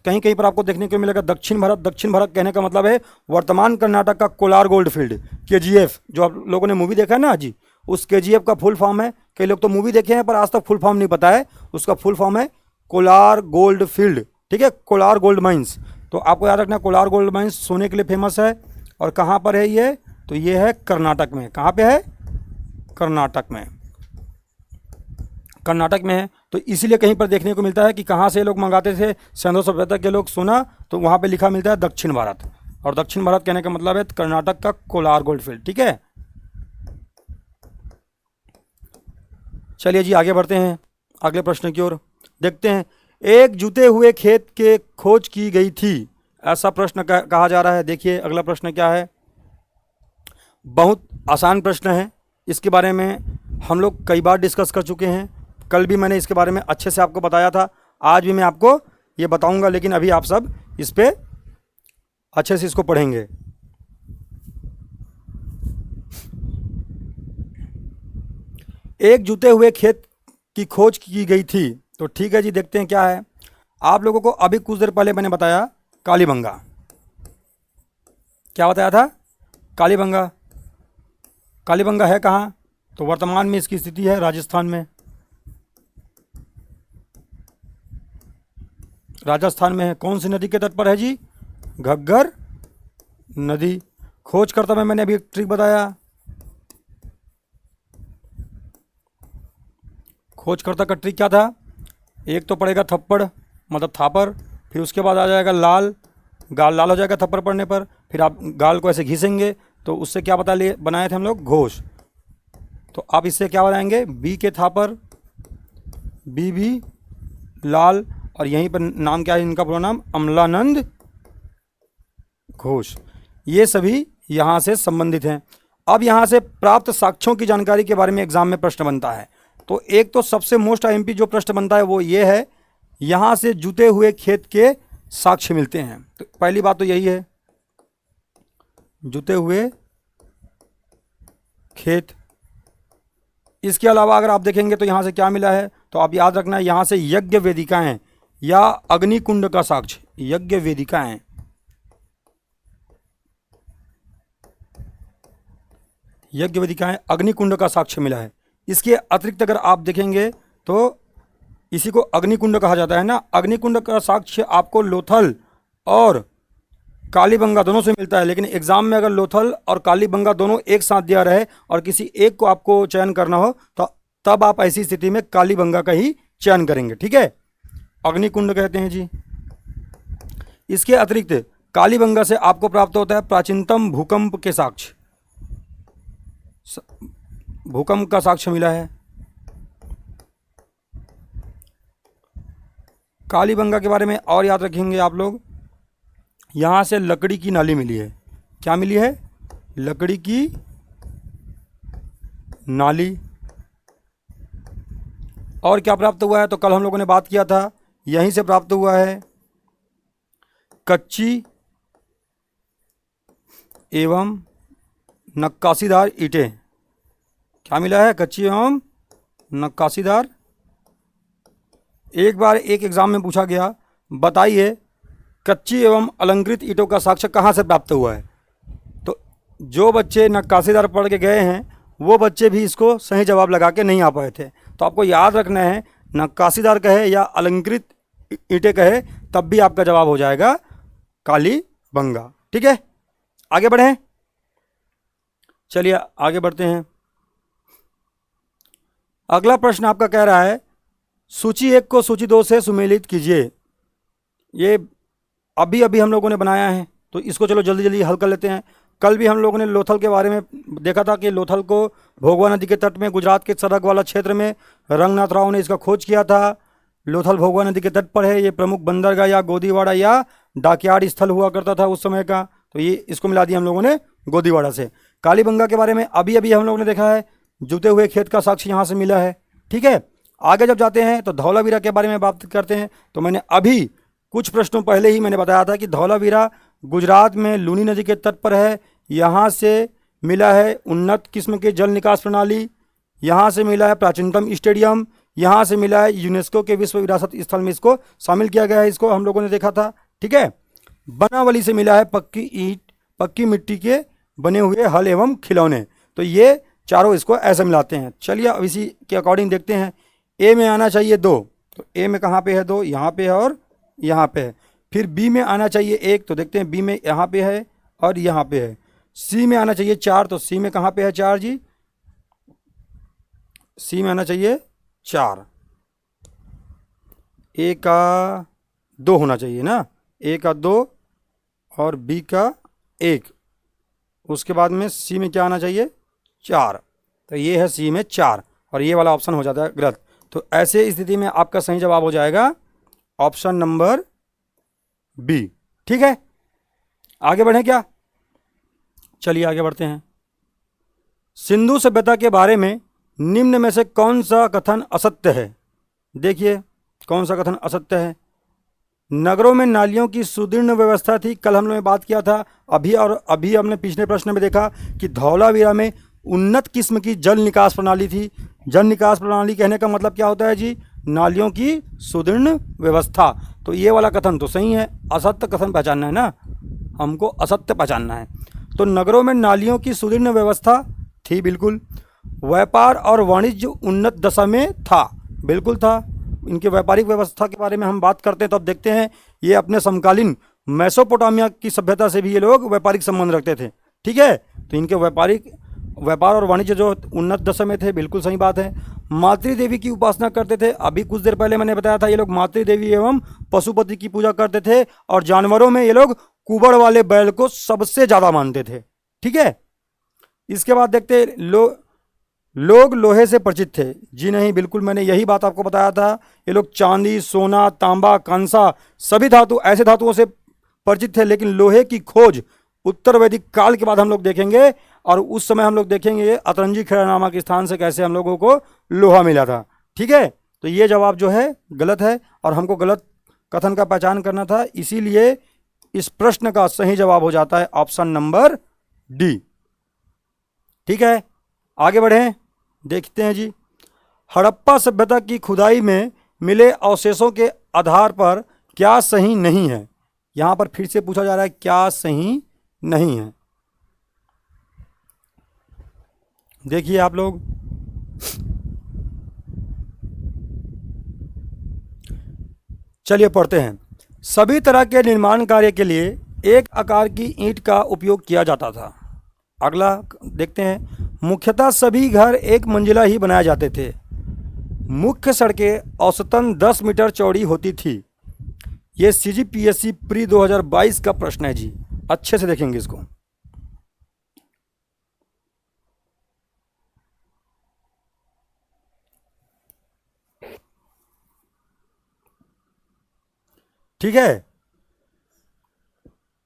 कहीं कहीं पर आपको देखने को मिलेगा दक्षिण भारत। दक्षिण भारत कहने का मतलब है वर्तमान कर्नाटक का कोलार गोल्ड फील्ड, केजीएफ, जो आप लोगों ने मूवी देखा है ना जी, उस केजीएफ का फुल फॉर्म है, कई लोग तो मूवी देखे हैं पर आज तक फुल फॉर्म नहीं पता है, उसका फुल फॉर्म है कोलार गोल्ड फील्ड, ठीक है, कोलार गोल्ड माइंस। तो आपको याद रखना कोलार गोल्ड माइंस सोने के लिए फेमस है। और कहाँ पर है ये, तो ये है कर्नाटक में। कहाँ पे है, कर्नाटक में, कर्नाटक में है। तो इसीलिए कहीं पर देखने को मिलता है कि कहाँ से लोग मंगाते थे सिंधु सभ्यता के लोग सोना, तो वहाँ पे लिखा मिलता है दक्षिण भारत। और दक्षिण भारत कहने का मतलब है कर्नाटक का कोलार गोल्ड फील्ड, ठीक है। चलिए जी आगे बढ़ते हैं अगले प्रश्न की ओर। देखते हैं, एक जुते हुए खेत के खोज की गई थी, ऐसा प्रश्न कहा जा रहा है। देखिए अगला प्रश्न क्या है, बहुत आसान प्रश्न है, इसके बारे में हम लोग कई बार डिस्कस कर चुके हैं। कल भी मैंने इसके बारे में अच्छे से आपको बताया था, आज भी मैं आपको ये बताऊंगा, लेकिन अभी आप सब इस पे अच्छे से इसको पढ़ेंगे। एक जुते हुए खेत की खोज की गई थी, तो ठीक है जी, देखते हैं क्या है। आप लोगों को अभी कुछ देर पहले मैंने बताया कालीबंगा, क्या बताया था, कालीबंगा। कालीबंगा है कहाँ, तो वर्तमान में इसकी स्थिति है राजस्थान में, राजस्थान में है। कौन सी नदी के तट पर है जी, घग्गर नदी। खोजकर्ता में मैंने अभी एक ट्रिक बताया, खोजकर्ता का ट्रिक क्या था, एक तो पड़ेगा थप्पड़ मतलब थापर, फिर उसके बाद आ जाएगा लाल, गाल लाल हो जाएगा थप्पड़ पड़ने पर, फिर आप गाल को ऐसे घिसेंगे तो उससे क्या बनाए थे हम लोग, घोष। तो आप इससे क्या बनाएंगे, बी के थापर, बी भी लाल, और यहीं पर नाम क्या है इनका पूरा नाम, अमलानंद घोष। ये सभी यहाँ से संबंधित हैं। अब यहाँ से प्राप्त साक्ष्यों की जानकारी के बारे में एग्जाम में प्रश्न बनता है। तो एक तो सबसे मोस्ट आईएमपी जो प्रश्न बनता है वो ये है, यहाँ से जुते हुए खेत के साक्ष्य मिलते हैं। तो पहली बात तो यही है, जुते हुए खेत। इसके अलावा अगर आप देखेंगे तो यहाँ से क्या मिला है, तो आप याद रखना है यहाँ से यज्ञ वेदिकाएं या अग्निकुंड का साक्ष्य, यज्ञ वेदिकाएं, यज्ञ वेदिकाएं अग्निकुंड का साक्ष्य मिला है। इसके अतिरिक्त अगर आप देखेंगे तो इसी को अग्निकुंड कहा जाता है ना, अग्निकुंड का साक्ष्य आपको लोथल और कालीबंगा दोनों से मिलता है। लेकिन एग्जाम में अगर लोथल और कालीबंगा दोनों एक साथ दिया रहे और किसी एक को आपको चयन करना हो तो तब आप ऐसी स्थिति में कालीबंगा का ही चयन करेंगे, ठीक है, अग्निकुंड कहते हैं जी। इसके अतिरिक्त कालीबंगा से आपको प्राप्त होता है प्राचीनतम भूकंप के साक्ष्य, भूकंप का साक्ष्य मिला है। कालीबंगा के बारे में और याद रखेंगे आप लोग, यहाँ से लकड़ी की नाली मिली है, क्या मिली है, लकड़ी की नाली। और क्या प्राप्त हुआ है, तो कल हम लोगों ने बात किया था, यहीं से प्राप्त हुआ है कच्ची एवं नक्काशीदार ईंटें। क्या मिला है, कच्ची एवं नक्काशीदार। एक बार एक एग्जाम में पूछा गया, बताइए कच्ची एवं अलंकृत ईंटों का साक्ष्य कहाँ से प्राप्त हुआ है। तो जो बच्चे नक्काशीदार पढ़ के गए हैं वो बच्चे भी इसको सही जवाब लगा के नहीं आ पाए थे। तो आपको याद रखना है, नक्काशीदार कहे या अलंकृत ईंटें कहे तब भी आपका जवाब हो जाएगा कालीबंगा, ठीक है। आगे बढ़ें, चलिए आगे बढ़ते हैं। अगला प्रश्न आपका कह रहा है, सूची 1 को सूची 2 से सुमेलित कीजिए। ये अभी अभी हम लोगों ने बनाया है, तो इसको चलो जल्दी जल्दी हल कर लेते हैं। कल भी हम लोगों ने लोथल के बारे में देखा था कि लोथल को भोगवा नदी के तट में गुजरात के सरहद वाला क्षेत्र में रंगनाथ राव ने इसका खोज किया था। लोथल भोगवा नदी के तट पर है, ये प्रमुख बंदरगाह या गोदीवाड़ा या डाकयार्ड स्थल हुआ करता था उस समय का। तो ये इसको मिला दिया हम लोगों ने गोदीवाड़ा से। कालीबंगा के बारे में अभी अभी हम लोगों ने देखा है, जुते हुए खेत का साक्ष्य यहाँ से मिला है। ठीक है, आगे जब जाते हैं तो धौलावीरा के बारे में बात करते हैं। तो मैंने अभी कुछ प्रश्नों पहले ही मैंने बताया था कि धौलावीरा गुजरात में लूनी नदी के तट पर है। यहाँ से मिला है उन्नत किस्म के जल निकास प्रणाली, यहाँ से मिला है प्राचीनतम स्टेडियम, यहाँ से मिला है यूनेस्को के विश्व विरासत स्थल में इसको शामिल किया गया है, इसको हम लोगों ने देखा था। ठीक है, बनावली से मिला है पक्की ईंट, पक्की मिट्टी के बने हुए हल एवं खिलौने। तो ये चारों इसको ऐसे मिलाते हैं। चलिए अब इसी के अकॉर्डिंग देखते हैं। ए में आना चाहिए 2, तो ए में कहाँ पे है 2, यहाँ पे है और यहाँ पे है। फिर बी में आना चाहिए 1, तो देखते हैं बी में यहाँ पे है और यहाँ पे है। सी में आना चाहिए 4, तो सी में कहाँ पे है 4 जी, सी में आना चाहिए 4। ए का 2 होना चाहिए ना, ए का 2 और बी का 1। उसके बाद में सी में क्या आना चाहिए 4, तो ये है सी में 4 और ये वाला ऑप्शन हो जाता है गलत। तो ऐसे स्थिति में आपका सही जवाब हो जाएगा ऑप्शन नंबर बी। ठीक है, आगे बढ़ें क्या? चलिए आगे बढ़ते हैं। सिंधु सभ्यता के बारे में निम्न में से कौन सा कथन असत्य है? देखिए कौन सा कथन असत्य है। नगरों में नालियों की सुदृढ़ व्यवस्था थी, कल हम लोगों ने बात किया था। अभी हमने पिछले प्रश्न में देखा कि धौलावीरा में उन्नत किस्म की जल निकास प्रणाली थी। जल निकास प्रणाली कहने का मतलब क्या होता है जी, नालियों की सुदृढ़ व्यवस्था। तो ये वाला कथन तो सही है, असत्य कथन पहचानना है ना, हमको असत्य पहचानना है। तो नगरों में नालियों की सुदृढ़ व्यवस्था थी, बिल्कुल। व्यापार और वाणिज्य उन्नत दशा में था, बिल्कुल था। इनके व्यापारिक व्यवस्था के बारे में हम बात करते हैं तो अब देखते हैं ये अपने समकालीन मेसोपोटामिया की सभ्यता से भी ये लोग व्यापारिक संबंध रखते थे। ठीक है, तो इनके व्यापार और वाणिज्य जो उन्नत दशा में थे, बिल्कुल सही बात है। मातृ देवी की उपासना करते थे, अभी कुछ देर पहले मैंने बताया था ये लोग मातृ देवी एवं पशुपति की पूजा करते थे। और जानवरों में ये लोग कुबड़ वाले बैल को सबसे ज़्यादा मानते थे। ठीक है, इसके बाद देखते लोग लोहे से परिचित थे। जी नहीं, बिल्कुल मैंने यही बात आपको बताया था। ये लोग चांदी, सोना, तांबा, कांसा सभी ऐसे धातुओं से परिचित थे, लेकिन लोहे की खोज उत्तर वैदिक काल के बाद हम लोग देखेंगे। और उस समय हम लोग देखेंगे अतरंजी खेड़ा नामक स्थान से कैसे हम लोगों को लोहा मिला था। ठीक है, तो ये जवाब जो है गलत है और हमको गलत कथन का पहचान करना था, इसीलिए इस प्रश्न का सही जवाब हो जाता है ऑप्शन नंबर डी। ठीक है, आगे बढ़ें, देखते हैं जी। हड़प्पा सभ्यता की खुदाई में मिले अवशेषों के आधार पर क्या सही नहीं है? यहां पर फिर से पूछा जा रहा है क्या सही नहीं है। देखिए आप लोग, चलिए पढ़ते हैं। सभी तरह के निर्माण कार्य के लिए एक आकार की ईंट का उपयोग किया जाता था। अगला देखते हैं। मुख्यतः सभी घर एक मंजिला ही बनाए जाते थे। मुख्य सड़कें औसतन 10 मीटर चौड़ी होती थी। ये CGPSC प्री 2022 का प्रश्न है जी, अच्छे से देखेंगे इसको। ठीक है,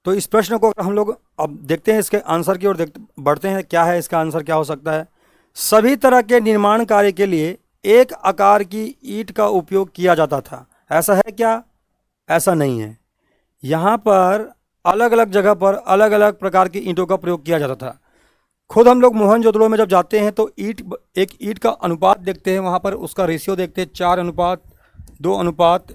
तो इस प्रश्न को हम लोग अब देखते हैं, इसके आंसर की ओर बढ़ते हैं। क्या है इसका आंसर, क्या हो सकता है? सभी तरह के निर्माण कार्य के लिए एक आकार की ईंट का उपयोग किया जाता था। ऐसा है क्या? ऐसा नहीं है। यहाँ पर अलग अलग जगह पर अलग अलग प्रकार की ईंटों का प्रयोग किया जाता था। खुद हम लोग मोहनजोदड़ो में जब जाते हैं तो एक ईंट का अनुपात देखते हैं, वहाँ पर उसका रेशियो देखते हैं 4:2:1।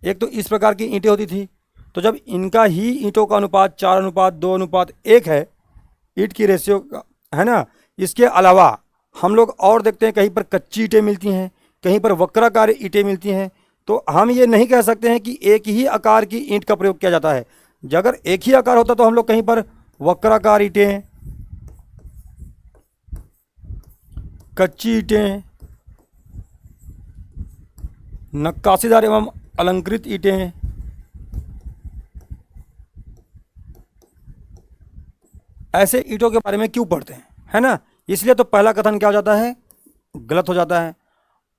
एक तो इस प्रकार की ईंटें होती थी। तो जब इनका ही ईंटों का अनुपात 4:2:1 है, ईंट की रेशियो का, है ना। इसके अलावा हम लोग और देखते हैं कहीं पर कच्ची ईंटें मिलती हैं, कहीं पर वक्राकार ईंटें मिलती हैं। तो हम ये नहीं कह सकते हैं कि एक ही आकार की ईंट का प्रयोग किया जाता है। अगर एक ही आकार होता तो हम लोग कहीं पर वक्राकार ईंटें, कच्ची ईंटें, नक्काशीदार एवं अलंकृत ईंटें, ऐसे ईंटों के बारे में क्यों पढ़ते हैं, है ना। इसलिए तो पहला कथन क्या हो जाता है, गलत हो जाता है।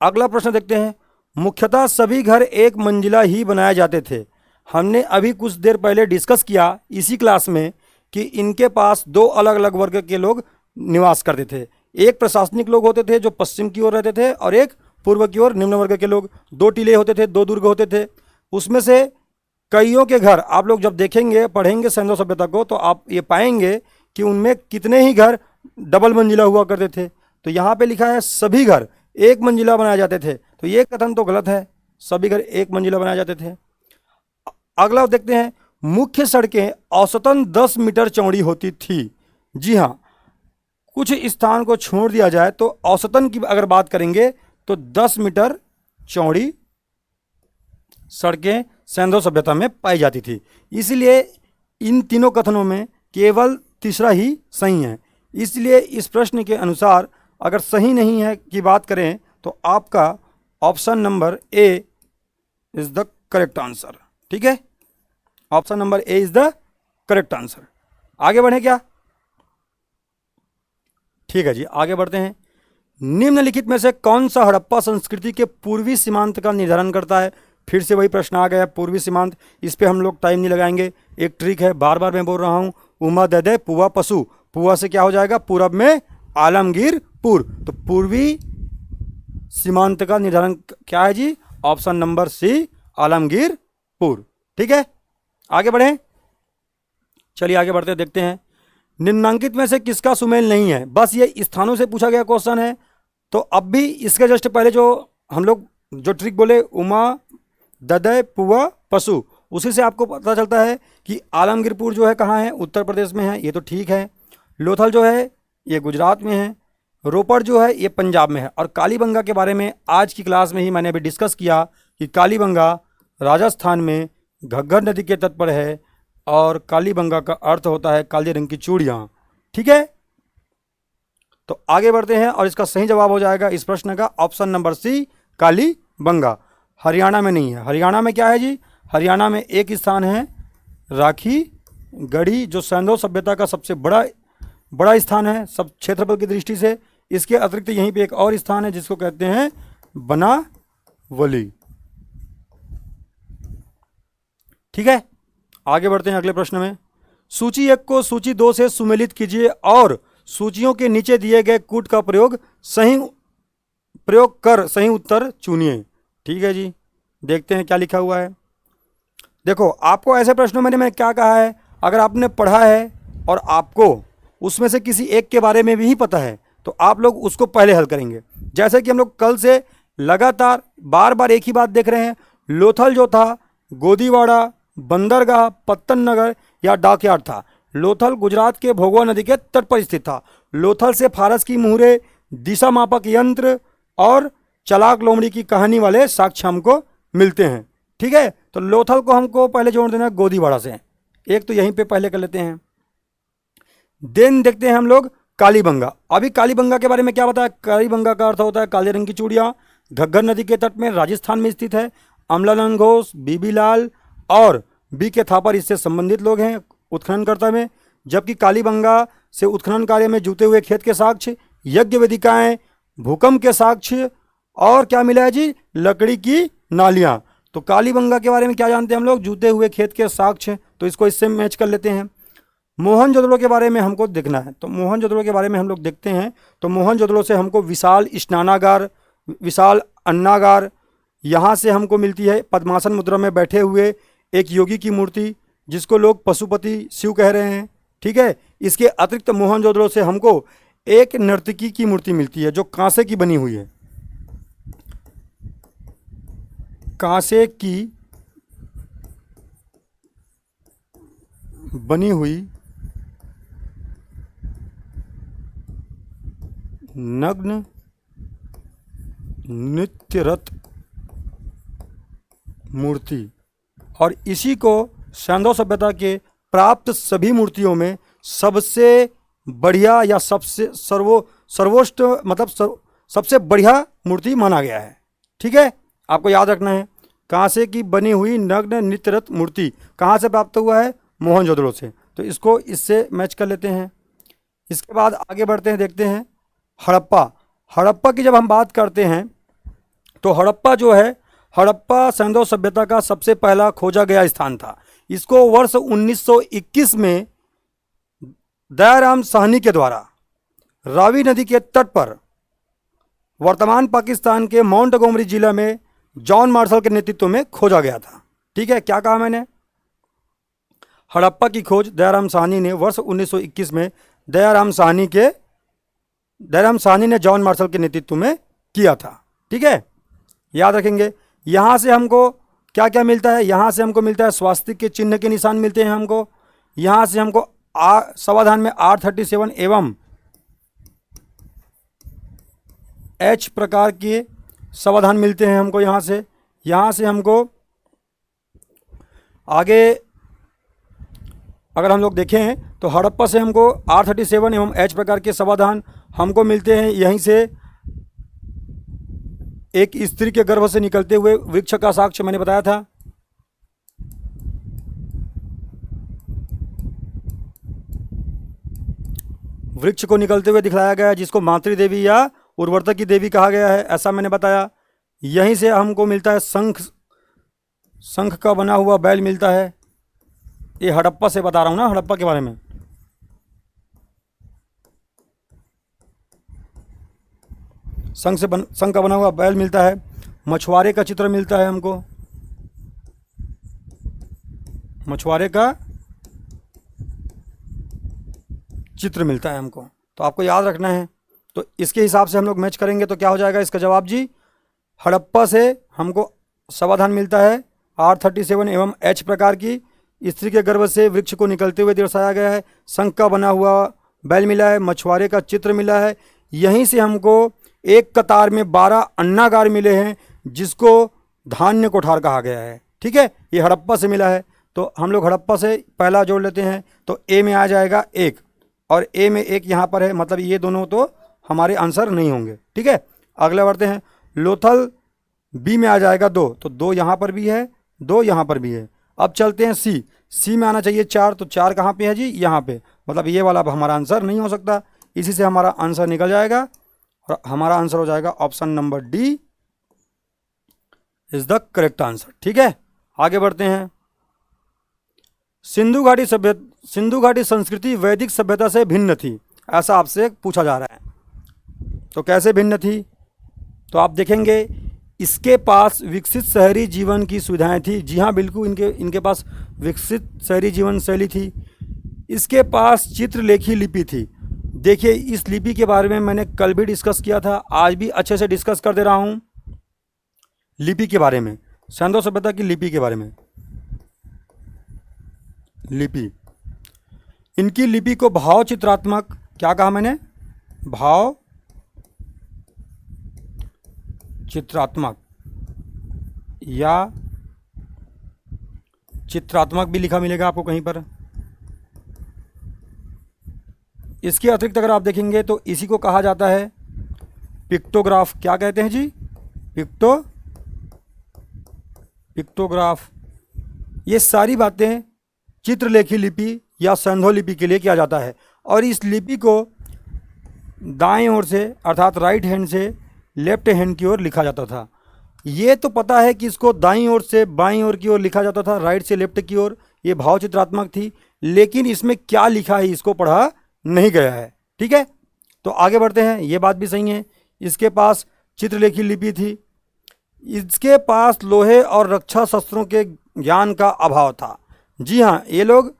अगला प्रश्न देखते हैं। मुख्यतः सभी घर एक मंजिला ही बनाए जाते थे। हमने अभी कुछ देर पहले डिस्कस किया इसी क्लास में कि इनके पास दो अलग अलग वर्ग के लोग निवास करते थे। एक प्रशासनिक लोग होते थे जो पश्चिम की ओर रहते थे, और एक पूर्व की ओर निम्न वर्ग के लोग। दो टीले होते थे, दो दुर्ग होते थे। उसमें से कईयों के घर आप लोग जब देखेंगे, पढ़ेंगे सिंधु सभ्यता को, तो आप ये पाएंगे कि उनमें कितने ही घर डबल मंजिला हुआ करते थे। तो यहाँ पे लिखा है सभी घर एक मंजिला बनाए जाते थे, तो ये कथन तो गलत है, सभी घर एक मंजिला बनाए जाते थे। अगला देखते हैं, मुख्य सड़कें औसतन 10 मीटर चौड़ी होती थी। जी हाँ, कुछ स्थान को छोड़ दिया जाए तो औसतन की अगर बात करेंगे तो 10 मीटर चौड़ी सड़कें सिंधु सभ्यता में पाई जाती थी। इसलिए इन तीनों कथनों में केवल तीसरा ही सही है। इसलिए इस प्रश्न के अनुसार अगर सही नहीं है की बात करें तो आपका option number A is the correct answer. ठीक है, option number A is the correct answer. आगे बढ़े क्या? ठीक है जी, आगे बढ़ते हैं। निम्नलिखित में से कौन सा हड़प्पा संस्कृति के पूर्वी सीमांत का निर्धारण करता है? फिर से वही प्रश्न आ गया, पूर्वी सीमांत। इस पे हम लोग टाइम नहीं लगाएंगे। एक ट्रिक है, बार बार मैं बोल रहा हूँ, उमा ददे पुआ पशु। पुआ से क्या हो जाएगा? पूरब में आलमगीरपुर। तो पूर्वी सीमांत का निर्धारण क्या है जी? Option number C, Alamgirpur. ठीक है, आगे बढ़ें। चलिए आगे बढ़ते देखते हैं। निम्नांकित में से किसका सुमेल नहीं है? बस ये स्थानों से पूछा गया क्वेश्चन है। तो अब भी इसके जस्ट पहले जो हम लोग जो ट्रिक बोले, उमा ददय पुआ पशु, उसी से आपको पता चलता है कि आलमगीरपुर जो है कहाँ है? उत्तर प्रदेश में है, ये तो ठीक है। लोथल जो है ये गुजरात में है। रोपड़ जो है ये पंजाब में है। और कालीबंगा के बारे में आज की क्लास में ही मैंने अभी डिस्कस किया कि कालीबंगा राजस्थान में घग्गर नदी के तट पर है, और कालीबंगा का अर्थ होता है काले रंग की चूड़ियाँ। ठीक है, तो आगे बढ़ते हैं, और इसका सही जवाब हो जाएगा इस प्रश्न का option number C, Kalibanga. Haryana में नहीं है। हरियाणा में क्या है जी? हरियाणा में एक स्थान है राखी गढ़ी, जो सिंधु सभ्यता का सबसे बड़ा स्थान है सब क्षेत्रफल की दृष्टि से। इसके अतिरिक्त यहीं पे एक और स्थान है जिसको कहते हैं बनावली। ठीक है, आगे बढ़ते हैं अगले प्रश्न में। सूची 1 को सूची 2 से सुमेलित कीजिए और सूचियों के नीचे दिए गए कूट का प्रयोग कर सही उत्तर चुनिए। ठीक है जी, देखते हैं क्या लिखा हुआ है। देखो, आपको ऐसे प्रश्नों में मैंने क्या कहा है, अगर आपने पढ़ा है और आपको उसमें से किसी एक के बारे में भी पता है तो आप लोग उसको पहले हल करेंगे। जैसे कि हम लोग कल से लगातार बार बार एक ही बात देख रहे हैं। लोथल जो था गोदीवाड़ा, बंदरगाह, पत्तन नगर या डाकयार्ड था। लोथल गुजरात के भोगवा नदी के तट पर स्थित था। लोथल से फारस की मुहरे, दिशा मापक यंत्र और चलाक लोमड़ी की कहानी वाले साक्ष्य हमको मिलते हैं। ठीक है, तो लोथल को हमको पहले जोड़ देना गोदीवाड़ा से। एक तो यहीं पे पहले कर लेते हैं। देन देखते हैं हम लोग कालीबंगा। अभी कालीबंगा के बारे में क्या बताया? कालीबंगा का अर्थ होता है काले रंग की चूड़ियाँ। घग्गर नदी के तट में राजस्थान में स्थित है। अमलानंद घोष, बीबी लाल और बी के थापर इससे संबंधित लोग हैं उत्खननकर्ता में। जबकि कालीबंगा से उत्खनन कार्य में जुते हुए खेत के साक्ष्य, यज्ञ वेदिकाएं, भूकंप के साक्ष्य और क्या मिला है जी? लकड़ी की नालियाँ। तो कालीबंगा के बारे में क्या जानते हैं हम लोग? जूते हुए खेत के साक्ष्य। तो इसको इससे मैच कर लेते हैं। मोहनजोदड़ो के बारे में हमको देखना है, तो मोहनजोदड़ो के बारे में हम लोग देखते हैं। तो मोहनजोदड़ो से हमको विशाल स्नानागार, विशाल अन्नागार, यहाँ से हमको मिलती है पद्मासन मुद्रा में बैठे हुए एक योगी की मूर्ति जिसको लोग पशुपति शिव कह रहे हैं। ठीक है, इसके अतिरिक्त मोहनजोदड़ो से हमको एक नर्तकी की मूर्ति मिलती है जो कांसे की बनी हुई है। कांसे की बनी हुई नग्न नृत्यरत मूर्ति, और इसी को सिंधु सभ्यता के प्राप्त सभी मूर्तियों में सबसे बढ़िया या सर्वोत्कृष्ट मतलब सबसे बढ़िया मूर्ति माना गया है। ठीक है, आपको याद रखना है। कांसे की बनी हुई नग्न नृत्यरत मूर्ति कहाँ से प्राप्त हुआ है? मोहनजोदड़ो से। तो इसको इससे मैच कर लेते हैं। इसके बाद आगे बढ़ते हैं, देखते हैं हड़प्पा। हड़प्पा की जब हम बात करते हैं तो हड़प्पा जो है, हड़प्पा सिंधु सभ्यता का सबसे पहला खोजा गया स्थान था। इसको वर्ष 1921 में दयाराम साहनी के द्वारा रावी नदी के तट पर वर्तमान पाकिस्तान के मोंटगोमरी जिला में जॉन मार्शल के नेतृत्व में खोजा गया था। ठीक है, क्या कहा मैंने? हड़प्पा की खोज दयाराम साहनी ने वर्ष 1921 में दयाराम साहनी ने जॉन मार्शल के नेतृत्व में किया था। ठीक है, याद रखेंगे। यहाँ से हमको क्या क्या मिलता है? यहाँ से हमको मिलता है स्वास्तिक के चिन्ह के निशान मिलते हैं हमको। यहाँ से हमको समाधान में R37 एवं H प्रकार के समाधान मिलते हैं हमको। यहाँ से हमको आगे अगर हम लोग देखें तो हड़प्पा से हमको R37 एवं H प्रकार के समाधान हमको मिलते हैं। यहीं से एक स्त्री के गर्भ से निकलते हुए वृक्ष का साक्ष्य मैंने बताया था। वृक्ष को निकलते हुए दिखलाया गया है, जिसको मातृ देवी या उर्वरता की देवी कहा गया है, ऐसा मैंने बताया। यहीं से हमको मिलता है शंख का बना हुआ बैल मिलता है। ये हड़प्पा से बता रहा हूँ ना, हड़प्पा के बारे में। शंख का बना हुआ बैल मिलता है। मछुआरे का चित्र मिलता है हमको, मछुआरे का चित्र मिलता है हमको, तो आपको याद रखना है। तो इसके हिसाब से हम लोग मैच करेंगे तो क्या हो जाएगा इसका जवाब जी? हड़प्पा से हमको समाधान मिलता है R37 एवं H प्रकार की। स्त्री के गर्भ से वृक्ष को निकलते हुए दर्शाया गया है। शंख का बना हुआ बैल मिला है। मछुआरे का चित्र मिला है। यहीं से हमको एक कतार में 12 अन्नागार मिले हैं, जिसको धान्य कोठार कहा गया है। ठीक है, ये हड़प्पा से मिला है। तो हम लोग हड़प्पा से पहला जोड़ लेते हैं, तो ए में आ जाएगा 1 और ए में 1 यहाँ पर है, मतलब ये दोनों तो हमारे आंसर नहीं होंगे। ठीक है, अगले बढ़ते हैं। लोथल बी में आ जाएगा 2, तो 2 यहाँ पर भी है, 2 यहाँ पर भी है। अब चलते हैं सी में आना चाहिए 4, तो 4 कहाँ पे है जी? यहाँ पे, मतलब ये वाला अब हमारा आंसर नहीं हो सकता। इसी से हमारा आंसर निकल जाएगा और हमारा आंसर हो जाएगा option number D is the correct answer. ठीक है, आगे बढ़ते हैं। सिंधु घाटी संस्कृति वैदिक सभ्यता से भिन्न थी, ऐसा आपसे पूछा जा रहा है। तो कैसे भिन्न थी? तो आप देखेंगे इसके पास विकसित शहरी जीवन की सुविधाएं थी। जी हाँ, बिल्कुल इनके पास विकसित शहरी जीवन शैली थी। इसके पास चित्रलेखी लिपि थी। देखिए, इस लिपि के बारे में मैंने कल भी डिस्कस किया था, आज भी अच्छे से डिस्कस कर दे रहा हूँ लिपि के बारे में, सिंधु सभ्यता की लिपि के बारे में। लिपि, इनकी लिपि को भाव चित्रात्मक, क्या कहा मैंने? भाव चित्रात्मक या चित्रात्मक भी लिखा मिलेगा आपको कहीं पर। इसके अतिरिक्त अगर आप देखेंगे तो इसी को कहा जाता है पिक्टोग्राफ। क्या कहते हैं जी? पिक्टोग्राफ। ये सारी बातें चित्रलेखी लिपि या सिंधु लिपि के लिए किया जाता है। और इस लिपि को दाएं ओर से अर्थात राइट हैंड से लेफ्ट हैंड की ओर लिखा जाता था। ये तो पता है कि इसको दाईं ओर से बाईं ओर की ओर लिखा जाता था, राइट से लेफ्ट की ओर। ये भाव चित्रात्मक थी, लेकिन इसमें क्या लिखा है इसको पढ़ा नहीं गया है। ठीक है, तो आगे बढ़ते हैं। ये बात भी सही है, इसके पास चित्रलेखी लिपि थी। इसके पास लोहे और रक्षा शस्त्रों के ज्ञान का अभाव था। जी हाँ, ये लोग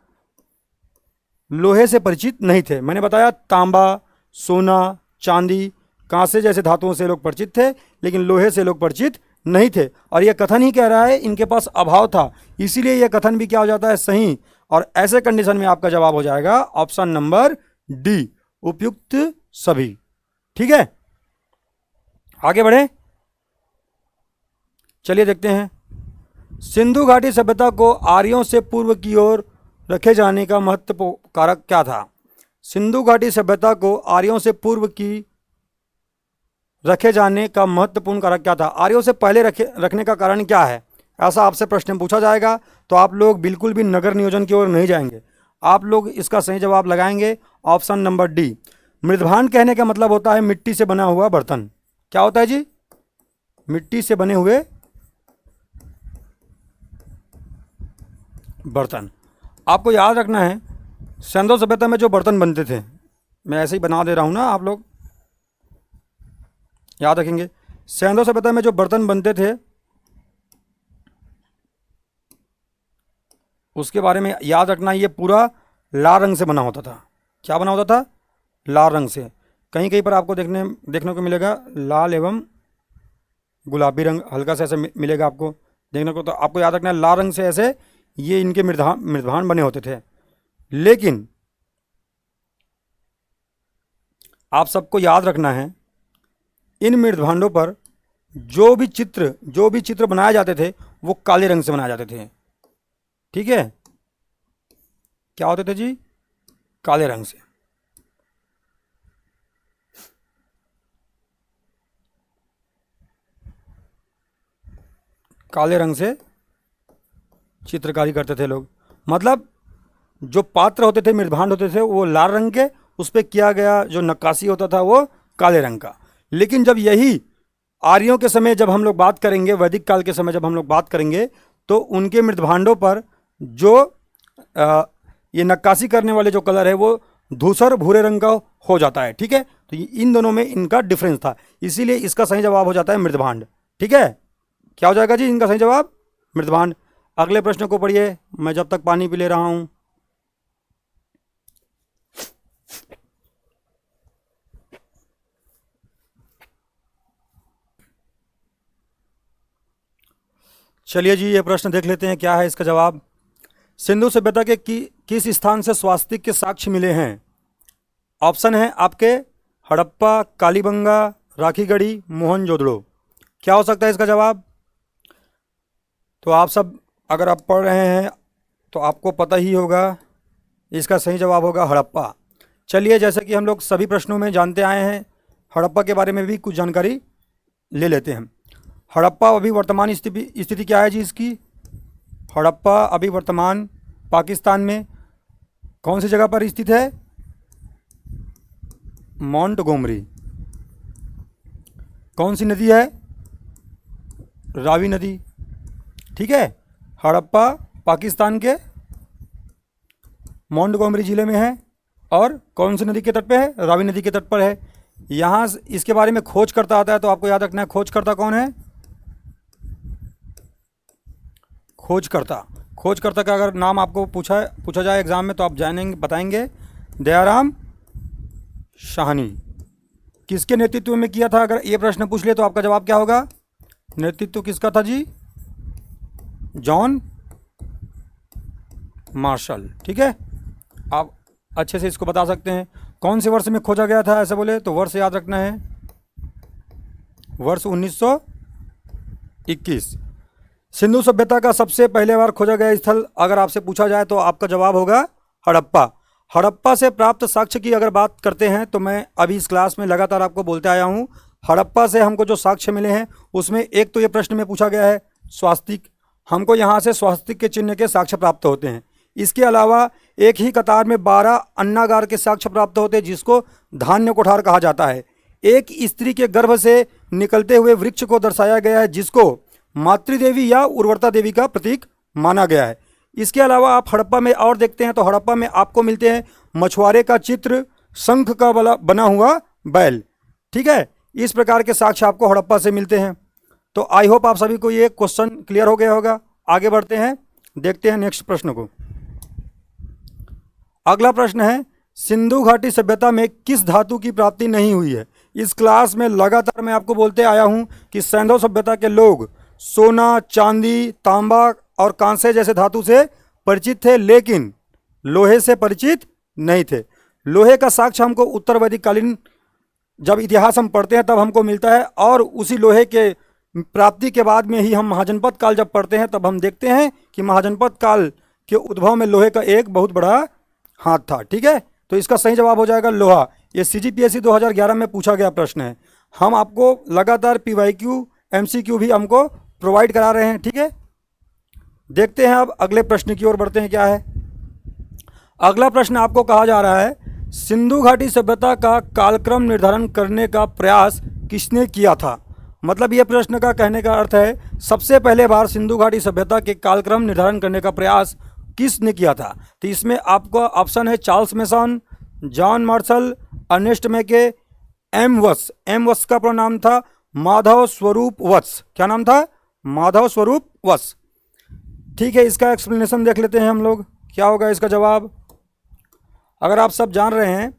लोहे से परिचित नहीं थे। मैंने बताया तांबा, सोना, चांदी, कांसे जैसे धातुओं से लोग परिचित थे, लेकिन लोहे से लोग परिचित नहीं थे। और यह कथन ही कह रहा है इनके पास अभाव था, इसीलिए यह कथन भी क्या हो जाता है? सही। और ऐसे कंडीशन में आपका जवाब हो जाएगा ऑप्शन नंबर डी, उपयुक्त सभी। ठीक है, आगे बढ़े, चलिए देखते हैं। सिंधु घाटी सभ्यता को आर्यों से पूर्व की ओर रखे जाने का महत्व कारक क्या था? सिंधु घाटी सभ्यता को आर्यों से पूर्व की रखे जाने का महत्वपूर्ण कारक क्या था? आर्यों से पहले रखने का कारण क्या है? ऐसा आपसे प्रश्न पूछा जाएगा तो आप लोग बिल्कुल भी नगर नियोजन की ओर नहीं जाएंगे। आप लोग इसका सही जवाब लगाएंगे ऑप्शन नंबर डी। मृदभांड कहने का मतलब होता है मिट्टी से बना हुआ बर्तन। क्या होता है जी? मिट्टी से बने हुए बर्तन। आपको याद रखना है सिंधु सभ्यता में जो बर्तन बनते थे, मैं ऐसे ही बना दे रहा हूँ ना, आप लोग याद रखेंगे। सिंधु सभ्यता में जो बर्तन बनते थे उसके बारे में याद रखना, ये पूरा लाल रंग से बना होता था। क्या बना होता था? लाल रंग से। कहीं कहीं पर आपको देखने को मिलेगा लाल एवं गुलाबी रंग, हल्का से ऐसे मिलेगा आपको देखने को। तो आपको याद रखना है लाल रंग से ऐसे ये इनके मृदभांड बने होते थे। लेकिन आप सबको याद रखना है इन मृदभांडों पर जो भी चित्र बनाए जाते थे वो काले रंग से बनाए जाते थे। ठीक है, क्या होते थे जी? काले रंग से। काले रंग से चित्रकारी करते थे लोग। मतलब जो पात्र होते थे, मृदभांड होते थे, वो लाल रंग के, उस पर किया गया जो नक्काशी होता था वो काले रंग का। लेकिन जब यही आर्यों के समय जब हम लोग बात करेंगे, वैदिक काल के समय जब हम लोग बात करेंगे, तो उनके मृदभांडों पर जो ये नक्काशी करने वाले जो कलर है वो धूसर भूरे रंग का हो जाता है। ठीक है, तो इन दोनों में इनका डिफरेंस था, इसीलिए इसका सही जवाब हो जाता है मृदभांड। ठीक है, क्या हो जाएगा जी इनका सही जवाब? मृदभांड। अगले प्रश्न को पढ़िए, मैं जब तक पानी पी ले रहा हूं। चलिए जी, ये प्रश्न देख लेते हैं क्या है इसका जवाब। सिंधु सभ्यता के किस स्थान से स्वास्तिक के साक्ष्य मिले हैं? ऑप्शन है आपके हड़प्पा, कालीबंगा, राखीगढ़ी, मोहनजोदड़ो। क्या हो सकता है इसका जवाब? तो आप सब अगर आप पढ़ रहे हैं तो आपको पता ही होगा, इसका सही जवाब होगा हड़प्पा। चलिए, जैसे कि हम लोग सभी प्रश्नों में जानते आए हैं, हड़प्पा के बारे में भी कुछ जानकारी ले लेते हैं। हड़प्पा अभी वर्तमान स्थिति क्या है जी इसकी? हड़प्पा अभी वर्तमान पाकिस्तान में कौन सी जगह पर स्थित है? मोंटगोमरी। कौन सी नदी है? रावी नदी। ठीक है, हड़प्पा पाकिस्तान के मोंटगोमरी ज़िले में है और कौन सी नदी के तट पे है? रावी नदी के तट पर है। यहाँ इसके बारे में खोजकर्ता आता है, तो आपको याद रखना है खोजकर्ता कौन है? खोजकर्ता का अगर नाम आपको पूछा जाए एग्जाम में तो आप बताएंगे दयाराम साहनी। किसके नेतृत्व में किया था? अगर ये प्रश्न पूछ ले तो आपका जवाब क्या होगा? नेतृत्व किसका था जी? John Marshall. ठीक है, आप अच्छे से इसको बता सकते हैं। कौन से वर्ष में खोजा गया था ऐसे बोले तो वर्ष याद रखना है, वर्ष 1921। सिंधु सभ्यता का सबसे पहले बार खोजा गया स्थल अगर आपसे पूछा जाए तो आपका जवाब होगा हड़प्पा। हड़प्पा से प्राप्त साक्ष्य की अगर बात करते हैं तो मैं अभी इस क्लास में लगातार आपको बोलते आया हूँ, हड़प्पा से हमको जो साक्ष्य मिले हैं उसमें एक तो ये प्रश्न में पूछा गया है स्वास्तिक, हमको यहाँ से स्वास्तिक के चिन्ह के साक्ष्य प्राप्त होते हैं। इसके अलावा एक ही कतार में 12 अन्नागार के साक्ष्य प्राप्त होते हैं जिसको धान्य कोठार कहा जाता है। एक स्त्री के गर्भ से निकलते हुए वृक्ष को दर्शाया गया है जिसको मातृदेवी या उर्वरता देवी का प्रतीक माना गया है। इसके अलावा आप हड़प्पा में और देखते हैं तो हड़प्पा में आपको मिलते हैं मछुआरे का चित्र, शंख का बना हुआ बैल। ठीक है, इस प्रकार के साक्ष्य आपको हड़प्पा से मिलते हैं। तो आई होप आप सभी को ये क्वेश्चन क्लियर हो गया होगा। आगे बढ़ते हैं, देखते हैं नेक्स्ट प्रश्न को। अगला प्रश्न है, सिंधु घाटी सभ्यता में किस धातु की प्राप्ति नहीं हुई है? इस क्लास में लगातार मैं आपको बोलते आया हूं कि सिंधु सभ्यता के लोग सोना, चांदी, तांबा और कांसे जैसे धातु से परिचित थे, लेकिन लोहे से परिचित नहीं थे। लोहे का साक्ष्य हमको उत्तर वैदिक कालीन जब इतिहास हम पढ़ते हैं तब हमको मिलता है, और उसी लोहे के प्राप्ति के बाद में ही हम महाजनपद काल जब पढ़ते हैं तब हम देखते हैं कि महाजनपद काल के उद्भव में लोहे का एक बहुत बड़ा हाथ था। ठीक है, तो इसका सही जवाब हो जाएगा लोहा। ये CGPSC 2011 में पूछा गया प्रश्न है। हम आपको लगातार PYQ MCQ भी हमको प्रोवाइड करा रहे हैं। ठीक है, देखते हैं अब अगले प्रश्न की ओर बढ़ते हैं। क्या है अगला प्रश्न? आपको कहा जा रहा है सिंधु घाटी सभ्यता का कालक्रम निर्धारण करने का प्रयास किसने किया था? मतलब यह प्रश्न का कहने का अर्थ है सबसे पहले बार सिंधु घाटी सभ्यता के कालक्रम निर्धारण करने का प्रयास किसने किया था? तो इसमें आपका ऑप्शन है Charles Masson, John Marshall, Ernest Mackay, M Vats. M Vats का पूरा नाम था माधव स्वरूप वत्स। क्या नाम था? माधव स्वरूप वत्स। ठीक है, इसका एक्सप्लेनेशन देख लेते हैं हम लोग, क्या होगा इसका जवाब। अगर आप सब जान रहे हैं,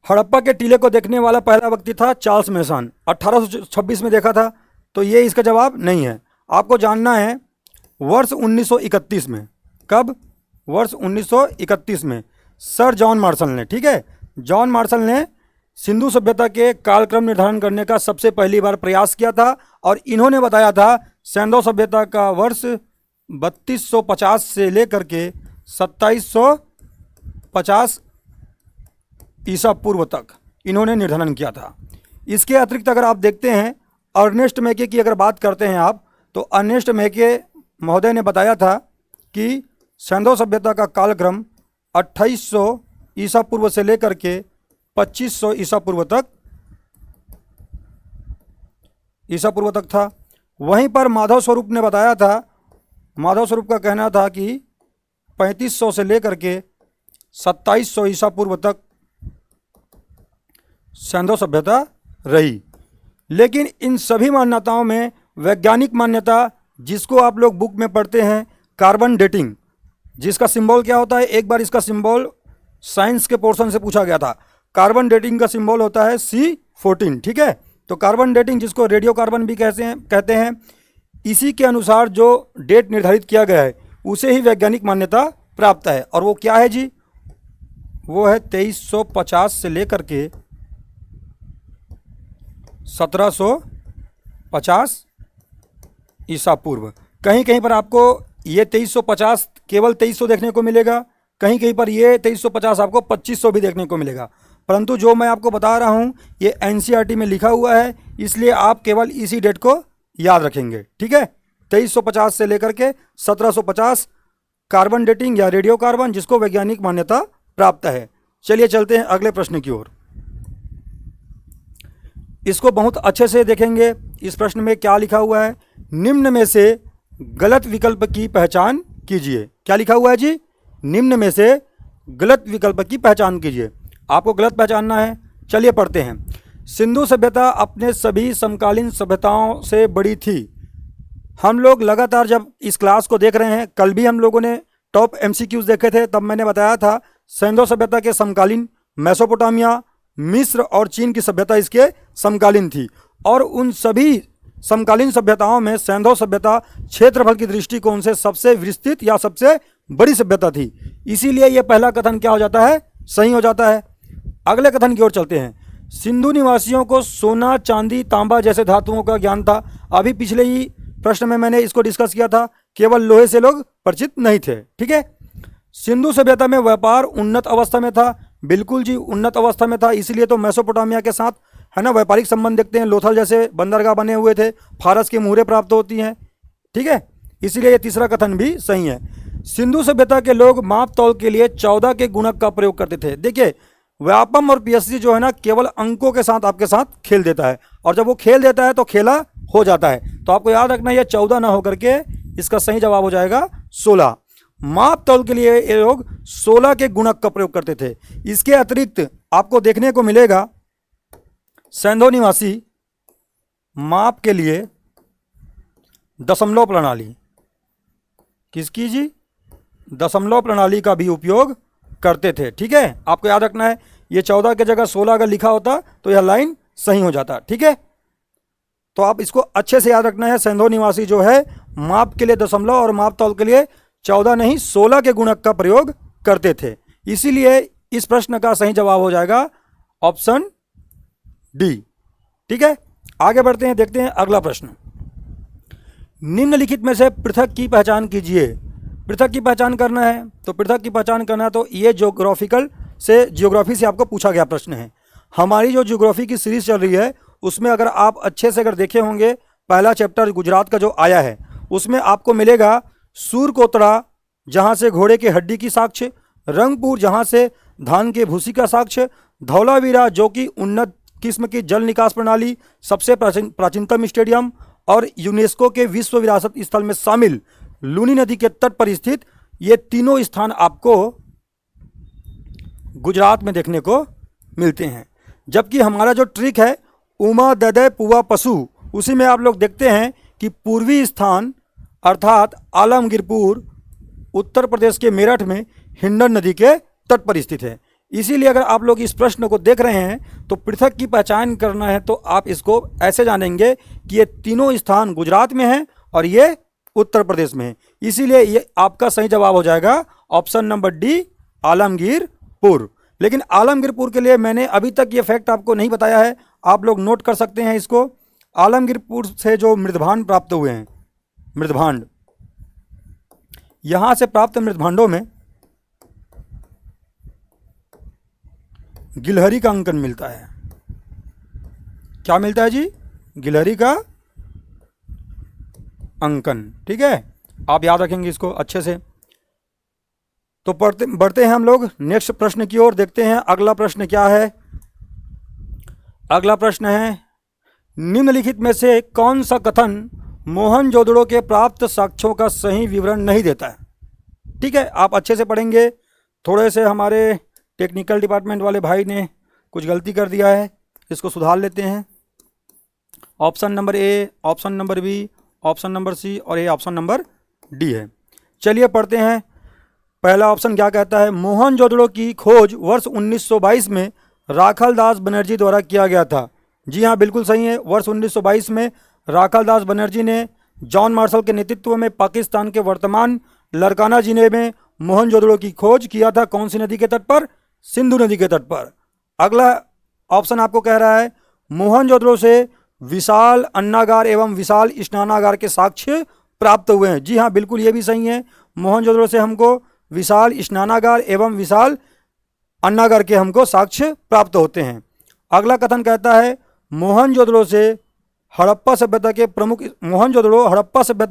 हड़प्पा के टीले को देखने वाला पहला व्यक्ति था चार्ल्स मेसन, 1826 में देखा था, तो ये इसका जवाब नहीं है। आपको जानना है वर्ष 1931 में, कब? वर्ष 1931 में सर जॉन मार्शल ने, ठीक है, जॉन मार्शल ने सिंधु सभ्यता के कालक्रम निर्धारण करने का सबसे पहली बार प्रयास किया था, और इन्होंने बताया था सिंधु सभ्यता का वर्ष 3250 से लेकर के 2750 ईसा पूर्व तक इन्होंने निर्धारण किया था। इसके अतिरिक्त अगर आप देखते हैं अर्नेस्ट मैके की अगर बात करते हैं आप, तो अर्नेस्ट मैके महोदय ने बताया था कि सिंधु सभ्यता का कालक्रम 2800 ईसा पूर्व से लेकर के 2500 ईसा पूर्व तक था। वहीं पर माधव स्वरूप ने बताया था, माधव स्वरूप का कहना था कि 3500 से लेकर के 2700 ईसा पूर्व तक सिंधु सभ्यता रही। लेकिन इन सभी मान्यताओं में वैज्ञानिक मान्यता, जिसको आप लोग बुक में पढ़ते हैं, कार्बन डेटिंग, जिसका सिंबल क्या होता है, एक बार इसका सिंबल साइंस के पोर्शन से पूछा गया था। कार्बन डेटिंग का सिंबल होता है C14, ठीक है। तो कार्बन डेटिंग, जिसको रेडियो कार्बन भी कहते हैं, इसी के अनुसार जो डेट निर्धारित किया गया है उसे ही वैज्ञानिक मान्यता प्राप्त है। और वो क्या है जी? वो है 2350 से लेकर के 1750 ईसा पूर्व। कहीं कहीं पर आपको ये 2350 केवल 2300 देखने को मिलेगा, कहीं कहीं पर ये 2350 आपको 2500 भी देखने को मिलेगा। परंतु जो मैं आपको बता रहा हूँ ये एनसीईआरटी में लिखा हुआ है, इसलिए आप केवल इसी डेट को याद रखेंगे, ठीक है। 2350 से लेकर के 1750 कार्बन डेटिंग या रेडियो कार्बन, जिसको वैज्ञानिक मान्यता प्राप्त है। चलिए चलते हैं अगले प्रश्न की ओर। इसको बहुत अच्छे से देखेंगे। इस प्रश्न में क्या लिखा हुआ है? निम्न में से गलत विकल्प की पहचान कीजिए। क्या लिखा हुआ है जी? निम्न में से गलत विकल्प की पहचान कीजिए। आपको गलत पहचानना है। चलिए पढ़ते हैं। सिंधु सभ्यता अपने सभी समकालीन सभ्यताओं से बड़ी थी। हम लोग लगातार जब इस क्लास को देख रहे हैं, कल भी हम लोगों ने टॉप एमसीक्यूज देखे थे, तब मैंने बताया था सिंधु सभ्यता के समकालीन मेसोपोटामिया, मिस्र और चीन की सभ्यता इसके समकालीन थी। और उन सभी समकालीन सभ्यताओं में सिंधु सभ्यता क्षेत्रफल की दृष्टिकोण से सबसे विस्तृत या सबसे बड़ी सभ्यता थी। इसीलिए यह पहला कथन क्या हो जाता है? सही हो जाता है। अगले कथन की ओर चलते हैं। सिंधु निवासियों को सोना, चांदी, तांबा जैसे धातुओं का ज्ञान था। अभी पिछले ही प्रश्न में मैंने इसको डिस्कस किया था, केवल लोहे से लोग परिचित नहीं थे, ठीक है। सिंधु सभ्यता में व्यापार उन्नत अवस्था में था। बिल्कुल जी, उन्नत अवस्था में था। इसीलिए तो मेसोपोटामिया के साथ है ना व्यापारिक संबंध देखते हैं। लोथल जैसे बंदरगाह बने हुए थे, फारस की मुहरें प्राप्त होती हैं, ठीक है। इसीलिए ये तीसरा कथन भी सही है। सिंधु सभ्यता के लोग माप तौल के लिए 14 के गुणक का प्रयोग करते थे। देखिए, व्यापम और पीएससी जो है ना केवल अंकों के साथ आपके साथ खेल देता है, और जब वो खेल देता है तो खेला हो जाता है। तो आपको याद रखना, यह 14 ना होकर के इसका सही जवाब हो जाएगा 16। माप तौल के लिए ये लोग 16 के गुणक का प्रयोग करते थे। इसके अतिरिक्त आपको देखने को मिलेगा सिंधु निवासी माप के लिए दशमलव प्रणाली, किसकी जी? दशमलव प्रणाली का भी उपयोग करते थे, ठीक है। आपको याद रखना है, ये 14 की जगह 16 अगर लिखा होता तो यह लाइन सही हो जाता, ठीक है। तो आप इसको अच्छे से याद रखना है। सिंधु निवासी जो है माप के लिए दशमलव और माप तौल के लिए 14 नहीं 16 के गुणक का प्रयोग करते थे। इसीलिए इस प्रश्न का सही जवाब हो जाएगा ऑप्शन डी, ठीक है। आगे बढ़ते हैं, देखते हैं अगला प्रश्न। निम्नलिखित में से पृथक की पहचान कीजिए। पृथक की पहचान करना है, तो पृथक की पहचान करना है तो ये ज्योग्राफी से आपको पूछा गया प्रश्न है। हमारी जो ज्योग्राफी की सीरीज चल रही है उसमें अगर आप अच्छे से अगर देखे होंगे, पहला चैप्टर गुजरात का जो आया है उसमें आपको मिलेगा सूरकोतड़ा जहाँ से घोड़े के हड्डी की साक्ष्य, रंगपुर जहाँ से धान के भूसी का साक्ष्य, धौलावीरा जो कि उन्नत किस्म की जल निकास प्रणाली, सबसे प्राचीनतम स्टेडियम, और यूनेस्को के विश्व विरासत स्थल में शामिल लूनी नदी के तट पर स्थित ये तीनों स्थान आपको गुजरात में देखने को मिलते हैं। जबकि हमारा जो ट्रिक है उमा ददय पुआ पशु, उसी में आप लोग देखते हैं कि पूर्वी स्थान अर्थात आलमगीरपुर उत्तर प्रदेश के मेरठ में हिंडन नदी के तट पर स्थित है। इसीलिए अगर आप लोग इस प्रश्न को देख रहे हैं तो पृथक की पहचान करना है तो आप इसको ऐसे जानेंगे कि ये तीनों स्थान गुजरात में हैं और ये उत्तर प्रदेश में है। इसीलिए ये आपका सही जवाब हो जाएगा ऑप्शन नंबर डी, आलमगीरपुर। लेकिन आलमगीरपुर के लिए मैंने अभी तक ये फैक्ट आपको नहीं बताया है, आप लोग नोट कर सकते हैं इसको। आलमगीरपुर से जो मृदभांड प्राप्त हुए हैं, मृदभांड, यहां से प्राप्त मृदभांडों में गिलहरी का अंकन मिलता है। क्या मिलता है जी? गिलहरी का अंकन। ठीक है, आप याद रखेंगे इसको अच्छे से। तो बढ़ते हैं हम लोग नेक्स्ट प्रश्न की ओर, देखते हैं अगला प्रश्न क्या है। अगला प्रश्न है, निम्नलिखित में से कौन सा कथन मोहनजोदड़ो के प्राप्त साक्ष्यों का सही विवरण नहीं देता है? ठीक है, आप अच्छे से पढ़ेंगे। थोड़े से हमारे टेक्निकल डिपार्टमेंट वाले भाई ने कुछ गलती कर दिया है, इसको सुधार लेते हैं। Option number A, option number B, option number C और ये ऑप्शन नंबर डी है। चलिए पढ़ते हैं। पहला ऑप्शन क्या कहता है? मोहनजोदड़ो की खोज वर्ष 1922 में राखालदास बनर्जी द्वारा किया गया था। जी हाँ, बिल्कुल सही है। वर्ष 1922 में राखालदास बनर्जी ने जॉन मार्शल के नेतृत्व में पाकिस्तान के वर्तमान लरकाना जिले में मोहनजोदड़ो की खोज किया था। कौन सी नदी के तट पर? सिंधु नदी के तट पर। अगला ऑप्शन आपको कह रहा है मोहनजोदड़ो से विशाल अन्नागार एवं विशाल स्नानागार के साक्ष्य प्राप्त हुए हैं। जी हाँ, बिल्कुल ये भी सही है। मोहनजोदड़ो से हमको विशाल स्नानागार एवं विशाल अन्नागार के हमको साक्ष्य प्राप्त होते हैं। अगला कथन कहता है मोहनजोदड़ो हड़प्पा सभ्यता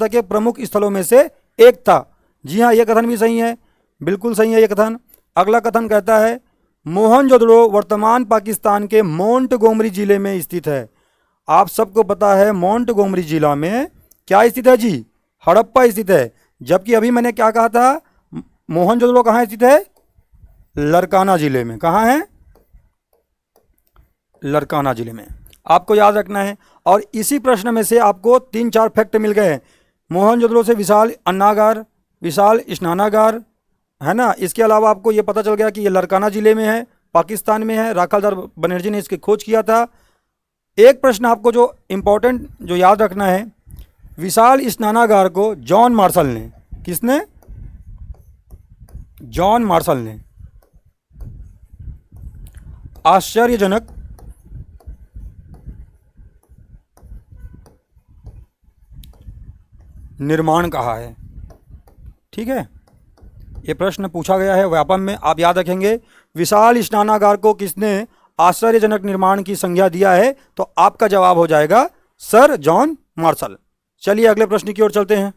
के प्रमुख स्थलों में से एक था। जी हाँ, यह कथन भी सही है, बिल्कुल सही है ये कथन। अगला कथन कहता है मोहनजोदड़ो वर्तमान पाकिस्तान के मोंटगोमरी जिले में स्थित है। आप सबको पता है मोंटगोमरी जिला में क्या स्थित है जी? हड़प्पा स्थित है। जबकि अभी मैंने क्या कहा था, मोहनजोदड़ो कहाँ स्थित है? लरकाना जिले में। कहाँ है? लरकाना जिले में, आपको याद रखना है। और इसी प्रश्न में से आपको 3-4 फैक्ट मिल गए। मोहनजोदड़ो से विशाल अन्नागार, विशाल स्नानागार, है ना। इसके अलावा आपको ये पता चल गया कि ये लरकाना जिले में है, पाकिस्तान में है। राखालदास बनर्जी ने इसकी खोज किया था। एक प्रश्न आपको जो इम्पोर्टेंट जो याद रखना है, विशाल स्नानागार को जॉन मार्शल ने, किसने? जॉन मार्शल ने आश्चर्यजनक निर्माण कहा है। ठीक है, ये प्रश्न पूछा गया है व्यापम में, आप याद रखेंगे। विशाल स्नानागार को किसने आश्चर्यजनक निर्माण की संज्ञा दिया है? तो आपका जवाब हो जाएगा सर जॉन मार्शल। चलिए अगले प्रश्न की ओर चलते हैं।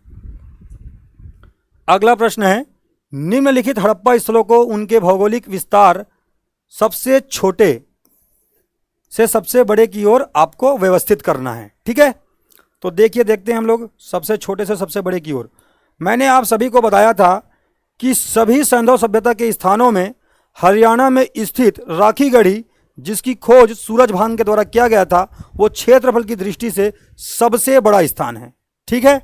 अगला प्रश्न है निम्नलिखित हड़प्पा स्थलों को उनके भौगोलिक विस्तार सबसे छोटे से सबसे बड़े की ओर आपको व्यवस्थित करना है। ठीक है, तो देखते हैं हम लोग सबसे छोटे से सबसे बड़े की ओर। मैंने आप सभी को बताया था कि सभी सैंधव सभ्यता के स्थानों में हरियाणा में स्थित राखीगढ़ी, जिसकी खोज सूरजभान के द्वारा किया गया था, वो क्षेत्रफल की दृष्टि से सबसे बड़ा स्थान है। ठीक है,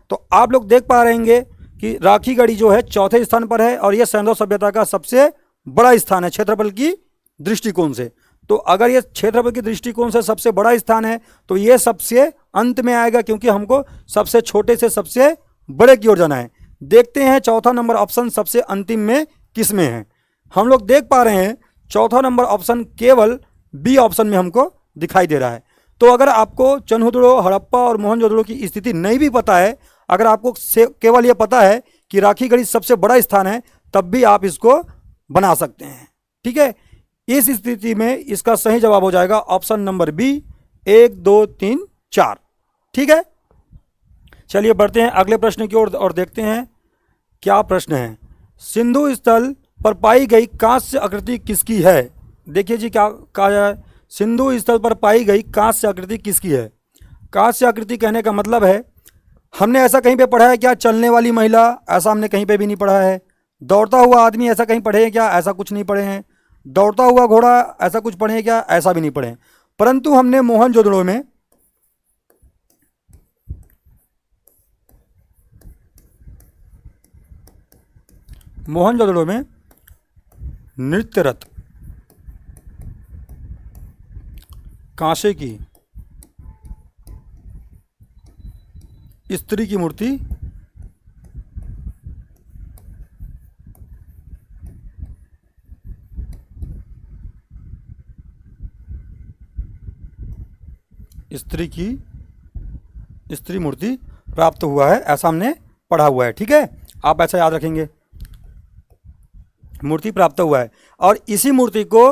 तो आप लोग देख पा रहेंगे कि राखीगढ़ी जो है चौथे स्थान पर है और यह सैंधव सभ्यता का सबसे बड़ा स्थान है क्षेत्रफल की दृष्टिकोण से। तो अगर ये क्षेत्रफल की दृष्टिकोण से सबसे बड़ा स्थान है तो ये सबसे अंत में आएगा, क्योंकि हमको सबसे छोटे से सबसे बड़े की ओर जाना है। देखते हैं चौथा नंबर ऑप्शन सबसे अंतिम में किस में है। हम लोग देख पा रहे हैं चौथा नंबर ऑप्शन केवल बी ऑप्शन में हमको दिखाई दे रहा है। तो अगर आपको चन्हुदड़ो, हड़प्पा और मोहनजोदड़ो की स्थिति नहीं भी पता है, अगर आपको केवल ये पता है कि राखीगढ़ी सबसे बड़ा स्थान है, तब भी आप इसको बना सकते हैं। ठीक है, इस स्थिति में इसका सही जवाब हो जाएगा ऑप्शन नंबर बी, 1, 2, 3, 4। ठीक है, चलिए बढ़ते हैं अगले प्रश्न की ओर और देखते हैं क्या प्रश्न है। सिंधु स्थल पर पाई गई कांस्य आकृति किसकी है? देखिए जी क्या कहा जाए, सिंधु स्थल पर पाई गई कांस्य आकृति किसकी है? कांस्य आकृति कहने का मतलब है हमने ऐसा कहीं पे पढ़ा है क्या? चलने वाली महिला, ऐसा हमने कहीं पे भी नहीं पढ़ा है। दौड़ता हुआ आदमी, ऐसा कहीं पढ़े हैं क्या? ऐसा कुछ नहीं पढ़े हैं। दौड़ता हुआ घोड़ा, ऐसा कुछ पढ़े हैं क्या? ऐसा भी नहीं पढ़े हैं। परंतु हमने मोहनजोदड़ो में नृत्य रथ, कांसे की स्त्री की मूर्ति, स्त्री मूर्ति प्राप्त हुआ है, ऐसा हमने पढ़ा हुआ है। ठीक है, आप ऐसा याद रखेंगे, मूर्ति प्राप्त हुआ है। और इसी मूर्ति को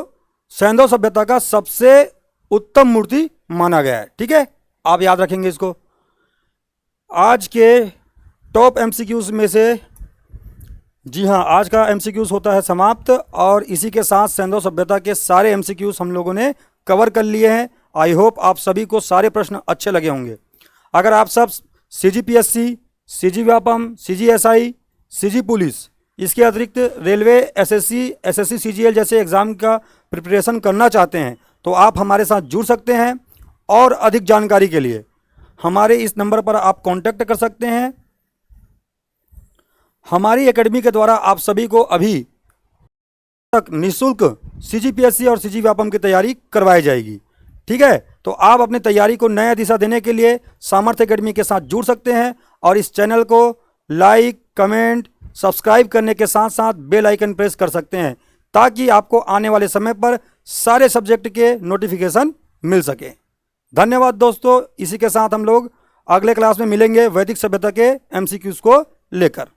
सैंधव सभ्यता का सबसे उत्तम मूर्ति माना गया है। ठीक है, आप याद रखेंगे इसको। आज के टॉप एमसीक्यूज में से, जी हाँ, आज का एमसीक्यूज होता है समाप्त, और इसी के साथ सैंधव सभ्यता के सारे एमसीक्यूज हम लोगों ने कवर कर लिए हैं। आई होप आप सभी को सारे प्रश्न अच्छे लगे होंगे। अगर आप सब CGPSC, CG Vyapam, CGSI, CG police, इसके अतिरिक्त रेलवे, एसएससी सीजीएल जैसे एग्ज़ाम का प्रिपरेशन करना चाहते हैं तो आप हमारे साथ जुड़ सकते हैं। और अधिक जानकारी के लिए हमारे इस नंबर पर आप कांटेक्ट कर सकते हैं। हमारी एकेडमी के द्वारा आप सभी को अभी तक निःशुल्क सीजीपीएससी और सीजी व्यापम की तैयारी करवाई जाएगी। ठीक है, तो आप अपनी तैयारी को नया दिशा देने के लिए सामर्थ्य एकेडमी के साथ जुड़ सकते हैं, और इस चैनल को लाइक, कमेंट, सब्सक्राइब करने के साथ साथ बेल आइकन प्रेस कर सकते हैं, ताकि आपको आने वाले समय पर सारे सब्जेक्ट के नोटिफिकेशन मिल सके। धन्यवाद दोस्तों। इसी के साथ हम लोग अगले क्लास में मिलेंगे वैदिक सभ्यता के एमसीक्यूज को लेकर।